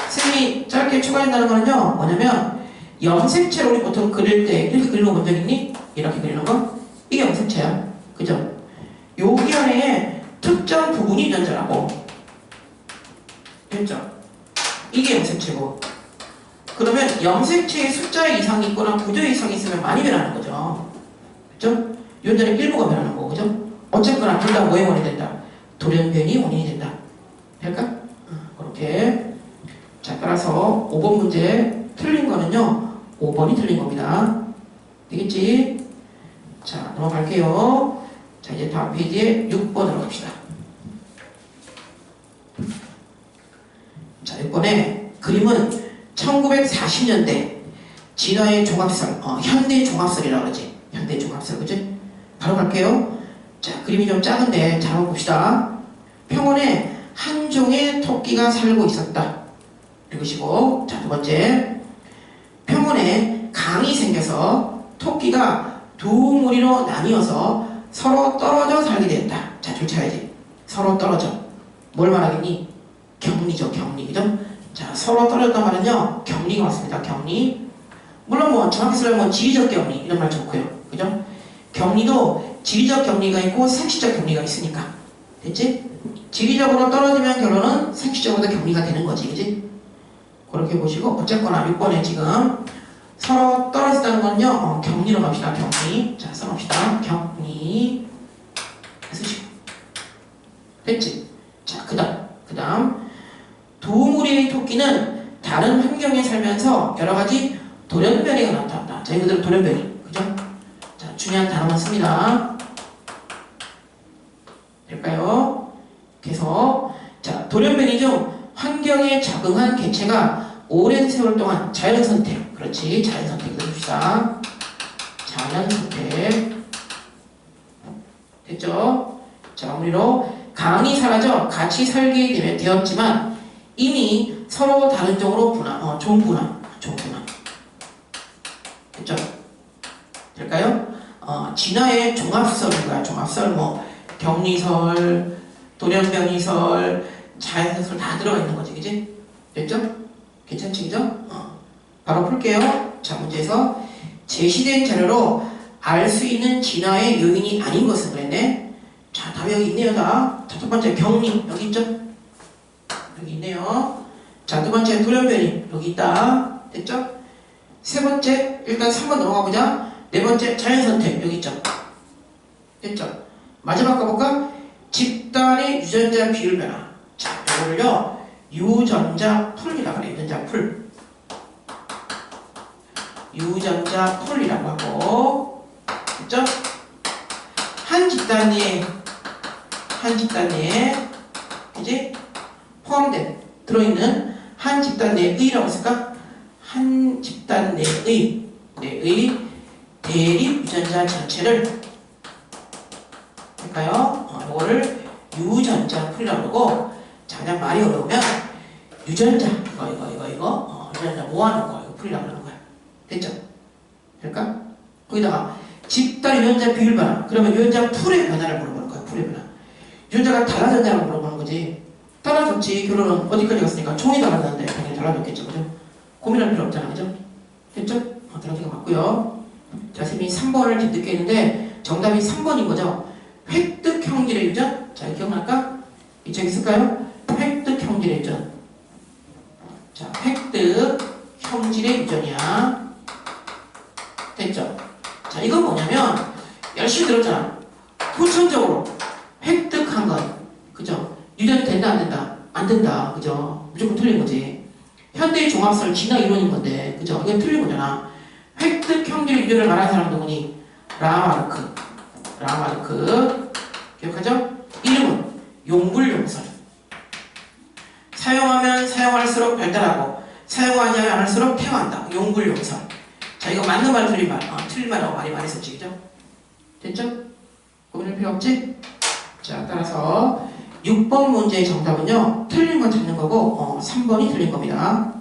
선생님이 짧게 추가한다는 거는요 뭐냐면 염색체로 우리 보통 그릴 때 이렇게 그리는 거 본 적 있니? 이렇게 그리는 거? 이게 염색체야. 그죠? 여기 안에 특정 부분이 유전자라고. 됐죠? 이게 염색체고. 그러면 염색체의 숫자 이상이 있거나 구조 이상이 있으면 많이 변하는 거죠. 그죠? 유전자는 일부가 변하는 거고. 그죠? 어쨌거나 둘 다 뭐의 원인이 된다? 돌연변이 원인이 된다. 될까? 그렇게. 자, 따라서 5번 문제 틀린 거는요. 5번이 틀린 겁니다. 되겠지? 자, 넘어갈게요. 자, 이제 다음 페이지에 6번으로 갑시다. 자, 6번에 그림은 1940년대 진화의 종합설, 현대 종합설이라고 그러지. 현대 종합설, 그지? 바로 갈게요. 자, 그림이 좀 작은데 잘 한번 봅시다. 평원에 한 종의 토끼가 살고 있었다. 읽으시고, 자, 두 번째. 평원에 강이 생겨서 토끼가 두 무리로 나뉘어서 서로 떨어져 살게 되었다. 자, 줄 쳐야지. 서로 떨어져. 뭘 말하겠니? 격리죠, 격리. 그죠? 자, 서로 떨어졌단 말은요, 격리가 왔습니다. 격리. 물론 뭐, 정확히 쓰려면 지리적 격리. 이런 말 좋고요. 그죠? 격리도 지리적 격리가 있고 생시적 격리가 있으니까. 됐지? 지리적으로 떨어지면 결론은 생시적으로도 격리가 되는 거지. 그지? 그렇게 보시고, 어쨌거나 6번에 지금 서로 떨어진다는 거는요, 격리로 갑시다. 격리. 자, 써놓읍시다. 격리. 쓰시고. 됐지? 자, 그 다음. 도무리의 토끼는 다른 환경에 살면서 여러 가지 돌연변이가 나타난다. 자, 이거들 돌연변이. 그죠? 자, 중요한 단어만 씁니다. 될까요? 그래서, 자, 돌연변이 중 환경에 적응한 개체가 오랜 세월 동안 자연선택. 그렇지. 자연선택을 해줍시다. 자연선택. 됐죠? 자, 마무리로 강이 사라져 같이 살게 되었지만 이미 서로 다른 종으로 종분화. 됐죠? 될까요? 진화의 종합설인 거야. 종합설, 격리설, 돌연변이설, 자연설 다 들어가 있는 거지, 그지? 됐죠? 괜찮지, 그죠? 바로 풀게요. 자, 문제에서 제시된 자료로 알 수 있는 진화의 요인이 아닌 것은 그랬네. 자, 답이 여기 있네요, 다. 자, 첫 번째 격리 여기 있죠? 여기 있네요. 자, 두 번째 돌연변이 여기 있다. 됐죠? 세 번째 일단 3번 넘어가 보자. 네 번째 자연선택 여기 있죠? 됐죠? 마지막 가볼까? 집단의 유전자 비율 변화. 자, 이거를요 유전자 풀이라고 그래. 유전자 풀. 유전자 풀이라고 하고, 됐죠? 한 집단 내에 이제 포함된 들어있는 한 집단 내의라고 쓸까? 한 집단 내의 대립 유전자 전체를 할까요? 이거를 유전자 풀이라고 하고, 자, 그냥 말이 어려우면 유전자 이거 유전자 모아놓은 거 이거 풀이라고 하는 거야. 됐죠? 될까? 거기다가 집단 유전자 비율 변화. 그러면 유전자 풀의 변화를 물어보는 거야. 풀의 변화. 유전자가 달라졌냐고 물어보는 거지. 달라졌지. 결론은 어디까지 갔으니까 총이 달라졌는데 당연히 달라졌겠죠. 그죠? 고민할 필요 없잖아. 그죠? 됐죠? 들어가기가 맞고요. 자, 선생님이 3번을 뒤늦게 했는데 정답이 3번인 거죠. 획득 형질의 유전. 자, 기억날까? 이쪽 있을까요? 획득 형질의 유전. 자, 획득 형질의 유전이야. 됐죠? 자, 이건 뭐냐면 열심히 들었잖아. 후천적으로 획득한 건, 그죠? 유전이 된다 안 된다? 안 된다. 그죠? 무조건 틀린 거지. 현대의 종합설 진화 이론인 건데, 그죠? 이건 틀린 거잖아. 획득 형질의 유전을 말하는 사람 누구니? 라마르크. 기억하죠? 이름은 용불용설. 사용하면 사용할수록 발달하고 사용하지 않으면 할수록 퇴화한다. 용불용설. 자, 이거 맞는 말 틀린 말. 틀린 말이라고 많이 말했었지, 그죠? 됐죠? 고민할 필요 없지? 자, 따라서 6번 문제의 정답은요, 틀린 건 찾는 거고 3번이 틀린 겁니다.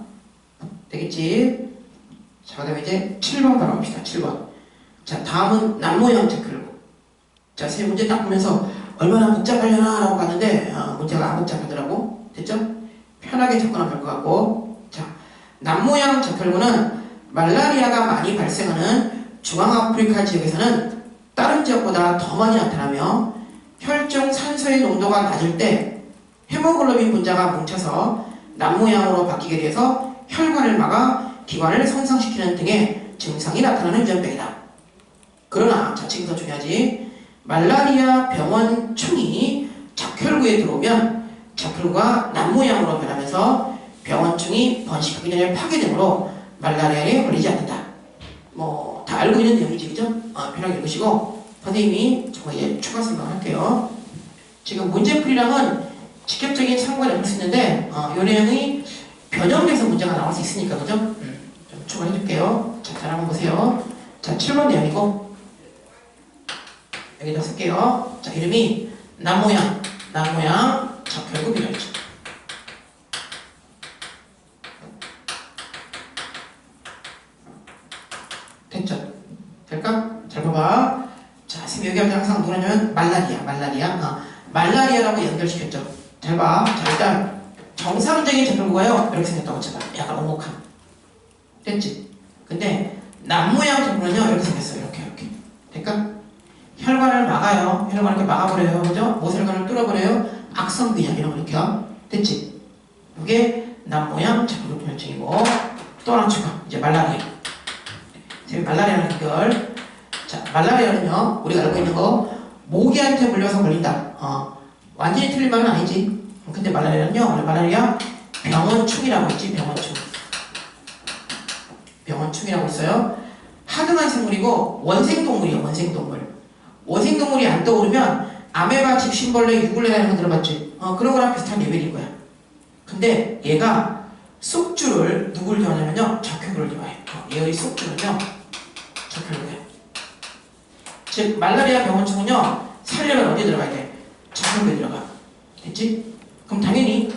되겠지? 자, 그 다음에 이제 7번 바로 갑시다. 7번. 자, 다음은 남모형 체크를. 자, 세 문제 딱 보면서 얼마나 복잡하려나 라고 봤는데 문제가 안 복잡하더라고. 됐죠? 편하게 접근하면 될 것 같고. 자, 남모양 적혈구는 말라리아가 많이 발생하는 중앙아프리카 지역에서는 다른 지역보다 더 많이 나타나며 혈중 산소의 농도가 낮을 때 헤모글로빈 분자가 뭉쳐서 남모양으로 바뀌게 돼서 혈관을 막아 기관을 손상시키는 등의 증상이 나타나는 유전병이다. 그러나, 자, 지금 더 중요하지. 말라리아 병원충이 적혈구에 들어오면 적혈구가 남모양으로 변하면서 병원충이 번식하기 전에 파괴되므로 말라리아에 걸리지 않는다. 다 알고 있는 내용이지, 그죠? 편하게 읽으시고, 선생님이 정말 이제 추가 설명을 할게요. 지금 문제풀이랑은 직접적인 상관이 없을 수 있는데, 이 내용이 변형돼서 문제가 나올 수 있으니까, 그죠? 좀 추가해줄게요. 자, 잘 한번 보세요. 자, 7번 내용이고, 여기다 쓸게요. 자, 이름이 남모양 적혈구 비뇨기죠. 됐죠? 될까? 잘 봐봐. 자, 선생님 여기 항상 뭐냐면 말라리아라고 연결시켰죠. 잘 봐. 자, 일단 정상적인 적혈구가요 이렇게 생겼다고 쳐봐. 약간 오목한. 됐지? 근데 남모양 적혈구는요 이렇게 생겼어요. 이렇게. 될까? 혈관을 막아요. 혈관을 이렇게 막아버려요. 그죠? 모세혈관을 뚫어버려요. 악성균이야. 이런 거 이렇게요. 됐지? 이게 남모양 적혈구 변증이고, 또 하나 추가. 이제 말라리아. 말라리아는 연결. 자, 말라리아는요, 우리가 알고 있는 거, 모기한테 물려서 걸린다. 완전히 틀린 말은 아니지. 근데 말라리아는요, 원래 말라리아 병원충이라고 있지, 병원충. 병원충이라고 있어요. 하등한 생물이고, 원생동물이에요, 원생동물. 원생동물이 안 떠오르면, 아메바, 집신벌레, 유골레 이런 거 들어봤지? 그런 거랑 비슷한 레벨인 거야. 근데 얘가 쏙주를 누굴 좋아하냐면요, 적혈구를 좋아해. 얘의 쏙주는요, 적혈구예요. 즉, 말라리아 병원충은요, 살려면 어디에 들어가야 돼? 적혈구에 들어가. 됐지? 그럼 당연히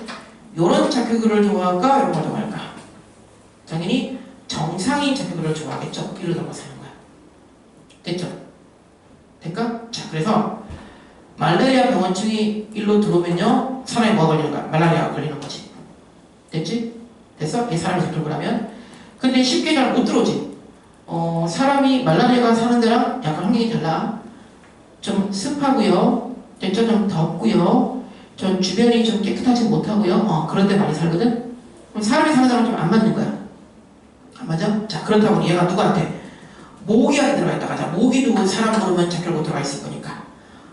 요런 적혈구를 좋아할까? 이런 걸 좋아할까? 당연히 정상인 적혈구를 좋아하겠죠? 이를 넘어서 하는 거야. 됐죠? 될까? 자, 그래서 말라리아 병원충이 일로 들어오면요, 사람이 뭐가 걸리는 거야? 말라리아가 걸리는 거지. 됐지? 됐어? 이 사람이 적혈구라면. 근데 쉽게 잘 못 들어오지. 사람이 말라리아가 사는 데랑 약간 환경이 달라. 좀 습하고요. 됐죠? 좀 덥고요. 좀 주변이 좀 깨끗하지 못하고요. 그런 데 많이 살거든? 그럼 사람이 사는 데랑 좀 안 맞는 거야. 안 맞아? 자, 그렇다 보니 얘가 누구한테? 모기한테 들어가 있다가, 자, 모기도 사람 물으면 적혈구 들어가 있을 거니까.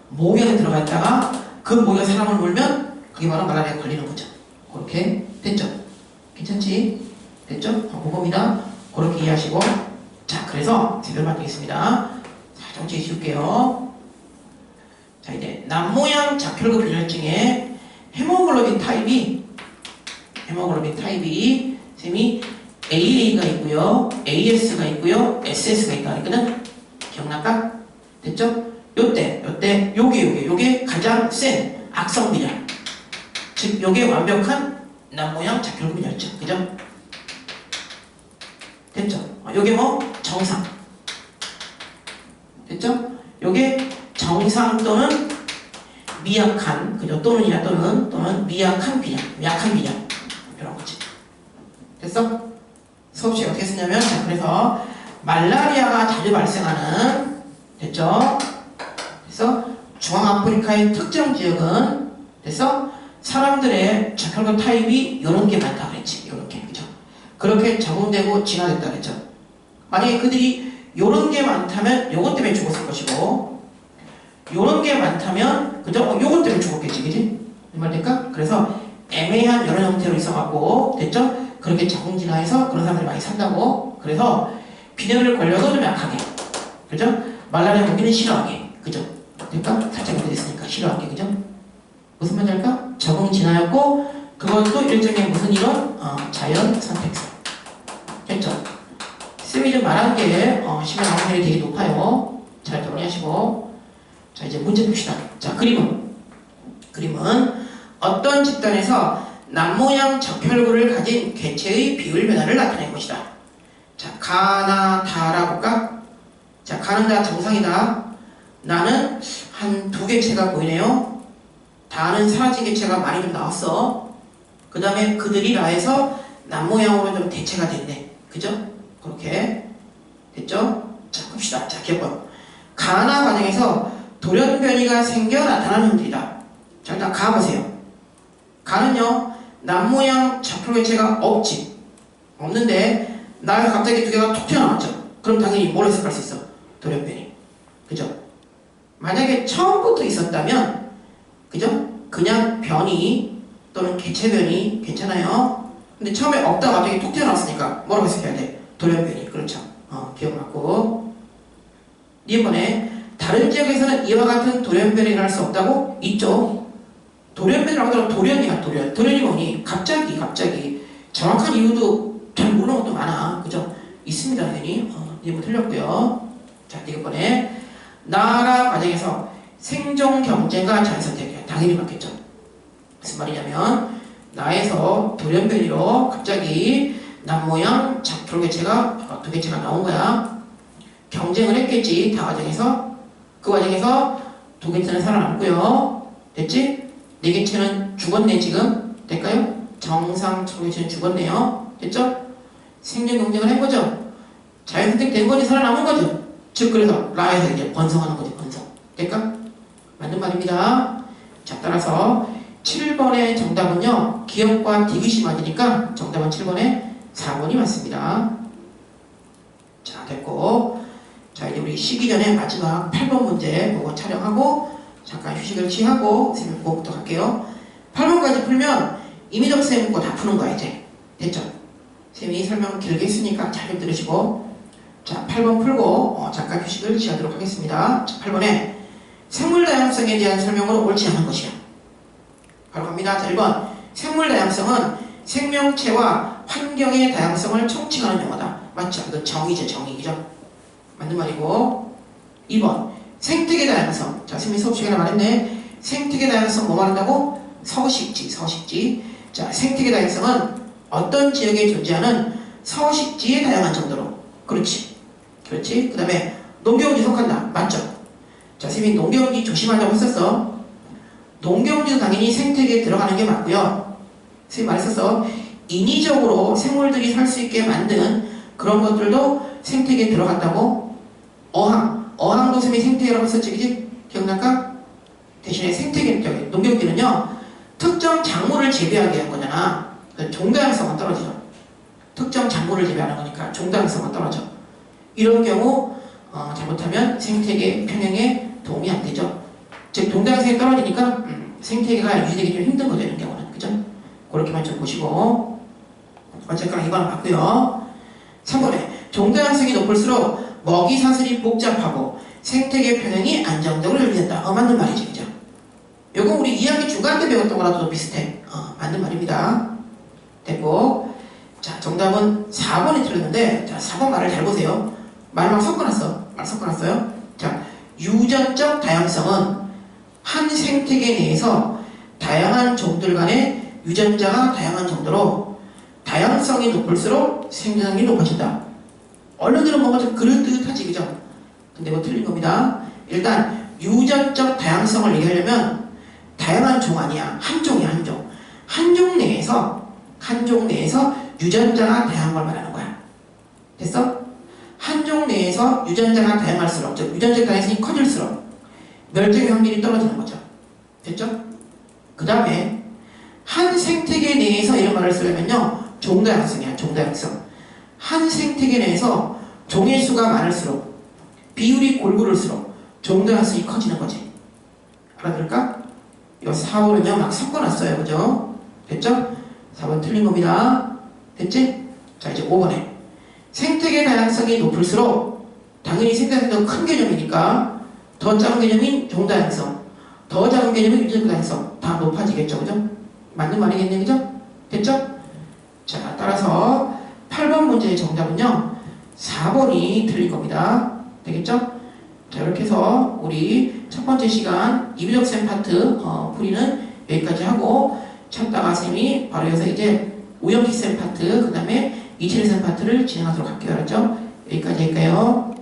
모기한테 들어가 있다가, 그 모기가 사람을 물면, 그게 바로 말라리아에 걸리는 거죠. 그렇게 됐죠? 괜찮지? 됐죠? 그겁니다. 그렇게 이해하시고. 자, 그래서 대별만 되겠습니다. 자, 정치 지울게요. 자, 이제 남모양 적혈구 빈혈증의 헤모글로빈 타입이 쌤이 AA가 있고요, AS가 있고요, SS가 있다 그랬거든? 기억날까? 됐죠? 요게 가장 센 악성 빈혈. 즉, 요게 완벽한 남모양 적혈구 빈혈증. 그죠? 됐죠? 요게 뭐? 정상. 됐죠? 요게 정상 또는 미약한, 그죠? 또는 미약한 빈혈. 약한 빈혈. 이런 거지. 됐어? 수업 시간 어떻게 쓰냐면, 자, 그래서 말라리아가 자주 발생하는, 됐죠? 그래서 중앙아프리카의 특정 지역은, 됐어? 사람들의 적혈구 타입이 요런 게 많다 그랬지. 요런 게, 그죠? 그렇게 적응되고 진화됐다 그랬죠. 만약에 그들이 요런 게 많다면 요것 때문에 죽었을 것이고, 요런 게 많다면, 그죠? 요것 때문에 죽었겠지, 그지? 이 말 될까? 그래서 애매한 여러 형태로 있어갖고, 됐죠? 그렇게 적응 진화해서 그런 사람들이 많이 산다고. 그래서 빈혈을 걸려도 좀 약하게, 그죠? 말라리아 모기는 싫어하게, 그죠? 될까? 살짝 이렇게 됐으니까 싫어하게, 그죠? 무슨 말인지 알까? 적응 진화였고, 그것도 일종의 무슨 이론? 자연 선택성. 됐죠? 쌤이 좀 말한 게 시간 확률이 되게 높아요. 잘 정리하시고. 자, 이제 문제 봅시다. 자, 그림은 어떤 집단에서 남모양 적혈구를 가진 개체의 비율 변화를 나타낸 것이다. 자, 가나 다라 볼까? 자, 가는 다 정상이다. 나는 한 2개체가 보이네요. 다는 사라진 개체가 많이 좀 나왔어. 그 다음에 그들이 라에서 남모양으로 좀 대체가 됐네. 그죠? 그렇게 됐죠? 자, 봅시다. 자, 기억봐. 가나 과정에서 돌연변이가 생겨 나타나는 형질이다. 자, 일단 가 보세요. 가는요, 남모양 적혈 개체가 없지. 없는데 나에서 갑자기 2개가 톡 튀어나왔죠. 그럼 당연히 뭘 해석할 수 있어? 돌연변이. 그죠? 만약에 처음부터 있었다면, 그죠? 그냥 변이 또는 개체변이 괜찮아요. 근데 처음에 없다가 갑자기 톡 튀어나왔으니까 뭐라고 해석해야 돼? 돌연변이. 그렇죠? 기억났고. 이번에 다른 지역에서는 이와 같은 돌연변이 일어날 수 없다고? 있죠. 돌연변이라고 하더라도 돌연이야, 돌연. 돌연이 뭐니? 갑자기. 정확한 이유도 잘 모르는 것도 많아. 그죠? 있습니다, 당연히. 이거 틀렸고요. 자, 이번에 나라 과정에서 생존 경쟁과 자연 선택이야. 당연히 맞겠죠. 무슨 말이냐면 나에서 돌연변이로 갑자기 남모양 적혈 개체가 2개체가 나온 거야. 경쟁을 했겠지. 다 과정에서. 그 과정에서 2개체는 살아남고요. 됐지? 4개체는 죽었네 지금. 될까요? 정상 2개체는 죽었네요. 됐죠? 생존 경쟁을 한 거죠. 자연 선택된 거지. 살아남은 거죠. 즉 그래서 라에서 이제 번성하는 거지. 번성. 될까? 맞는 말입니다. 자, 따라서 7번의 정답은요, 기억과 디귿이 맞으니까 정답은 7번에 4번이 맞습니다. 자, 됐고. 자, 이제 우리 쉬기 전에 마지막 8번 문제 보고 촬영하고 잠깐 휴식을 취하고 쌤이 그거부터 갈게요. 8번까지 풀면 이미정 쌤 거 다 푸는 거야 이제. 됐죠? 쌤이 설명 길게 했으니까 잘 좀 들으시고. 자, 8번 풀고 잠깐 휴식을 취하도록 하겠습니다. 자, 8번에 생물 다양성에 대한 설명으로 옳지 않은 것이야. 바로 갑니다. 자, 1번 생물 다양성은 생명체와 환경의 다양성을 총칭하는 용어다. 맞죠? 그 정의죠, 정의. 그죠? 맞는 말이고. 2번 생태계 다양성. 자, 선생님이 수업 시간에 말했네. 생태계 다양성 뭐 말한다고? 서식지, 서식지. 자, 생태계 다양성은 어떤 지역에 존재하는 서식지의 다양한 정도로. 그렇지. 그렇지. 그 다음에 농경지 속한다. 맞죠? 자, 선생님이 농경지 조심하자고 했었어. 농경지도 당연히 생태계에 들어가는 게 맞고요. 선생님이 말했었어. 인위적으로 생물들이 살 수 있게 만든 그런 것들도 생태계에 들어간다고. 어항도 선생님이 생태계라고 했었지, 그지? 기억날까? 대신에 생태계, 농경지는요, 특정 작물을 재배하게 한 거잖아. 종다양성은 떨어지죠. 특정 작물을 재배하는 거니까 종다양성은 떨어져. 이런 경우, 잘못하면 생태계 평형에 도움이 안 되죠. 즉, 종다양성이 떨어지니까, 생태계가 유지되기 좀 힘든 거죠, 이런 경우는. 그죠? 그렇게만 좀 보시고. 어쨌거나 이거는 맞고요. 3번에, 종다양성이 높을수록 먹이 사슬이 복잡하고 생태계 평형이 안정적으로 유지된다. 맞는 말이지, 그죠? 요거 우리 이야기 주간 때 배웠던 거랑도 비슷해. 맞는 말입니다. 됐고. 자, 정답은 4번이 틀렸는데, 자, 4번 말을 잘 보세요. 말 막 섞어놨어. 말 섞어놨어요. 자, 유전적 다양성은 한 생태계 내에서 다양한 종들 간의 유전자가 다양한 정도로 다양성이 높을수록 생존성이 높아진다. 언론들은 뭔가 좀 그럴듯하지, 그죠? 근데 뭐 틀린 겁니다. 일단 유전적 다양성을 얘기하려면 다양한 종 아니야. 한 종이야, 한 종. 한 종 내에서 유전자가 다양한 걸 말하는 거야. 됐어? 한 종 내에서 유전자가 다양할수록, 즉 유전적 다양성이 커질수록 멸종의 확률이 떨어지는 거죠. 됐죠? 그 다음에 한 생태계 내에서 이런 말을 쓰려면요, 종다양성이야, 종다양성. 한 생태계 내에서 종의 수가 많을수록, 비율이 골고룰수록 종다양성이 커지는 거지. 알아들을까? 이 4번은요, 막 섞어놨어요. 그죠? 됐죠? 4번 틀린 겁니다. 됐지? 자, 이제 5번에. 생태계 다양성이 높을수록, 당연히 생태계가 더 큰 개념이니까, 더 작은 개념인 종다양성, 더 작은 개념인 유전적 다양성, 다 높아지겠죠. 그죠? 맞는 말이겠네. 그죠? 됐죠? 자, 따라서 8번 문제의 정답은요, 4번이 틀린 겁니다. 되겠죠? 자, 이렇게 해서 우리 첫 번째 시간 이비적 쌤 파트 풀이는 여기까지 하고, 참다가 쌤이 바로 여기서 이제 우영희 쌤 파트, 그 다음에 이채리 쌤 파트를 진행하도록 할게요. 알았죠? 여기까지 할까요?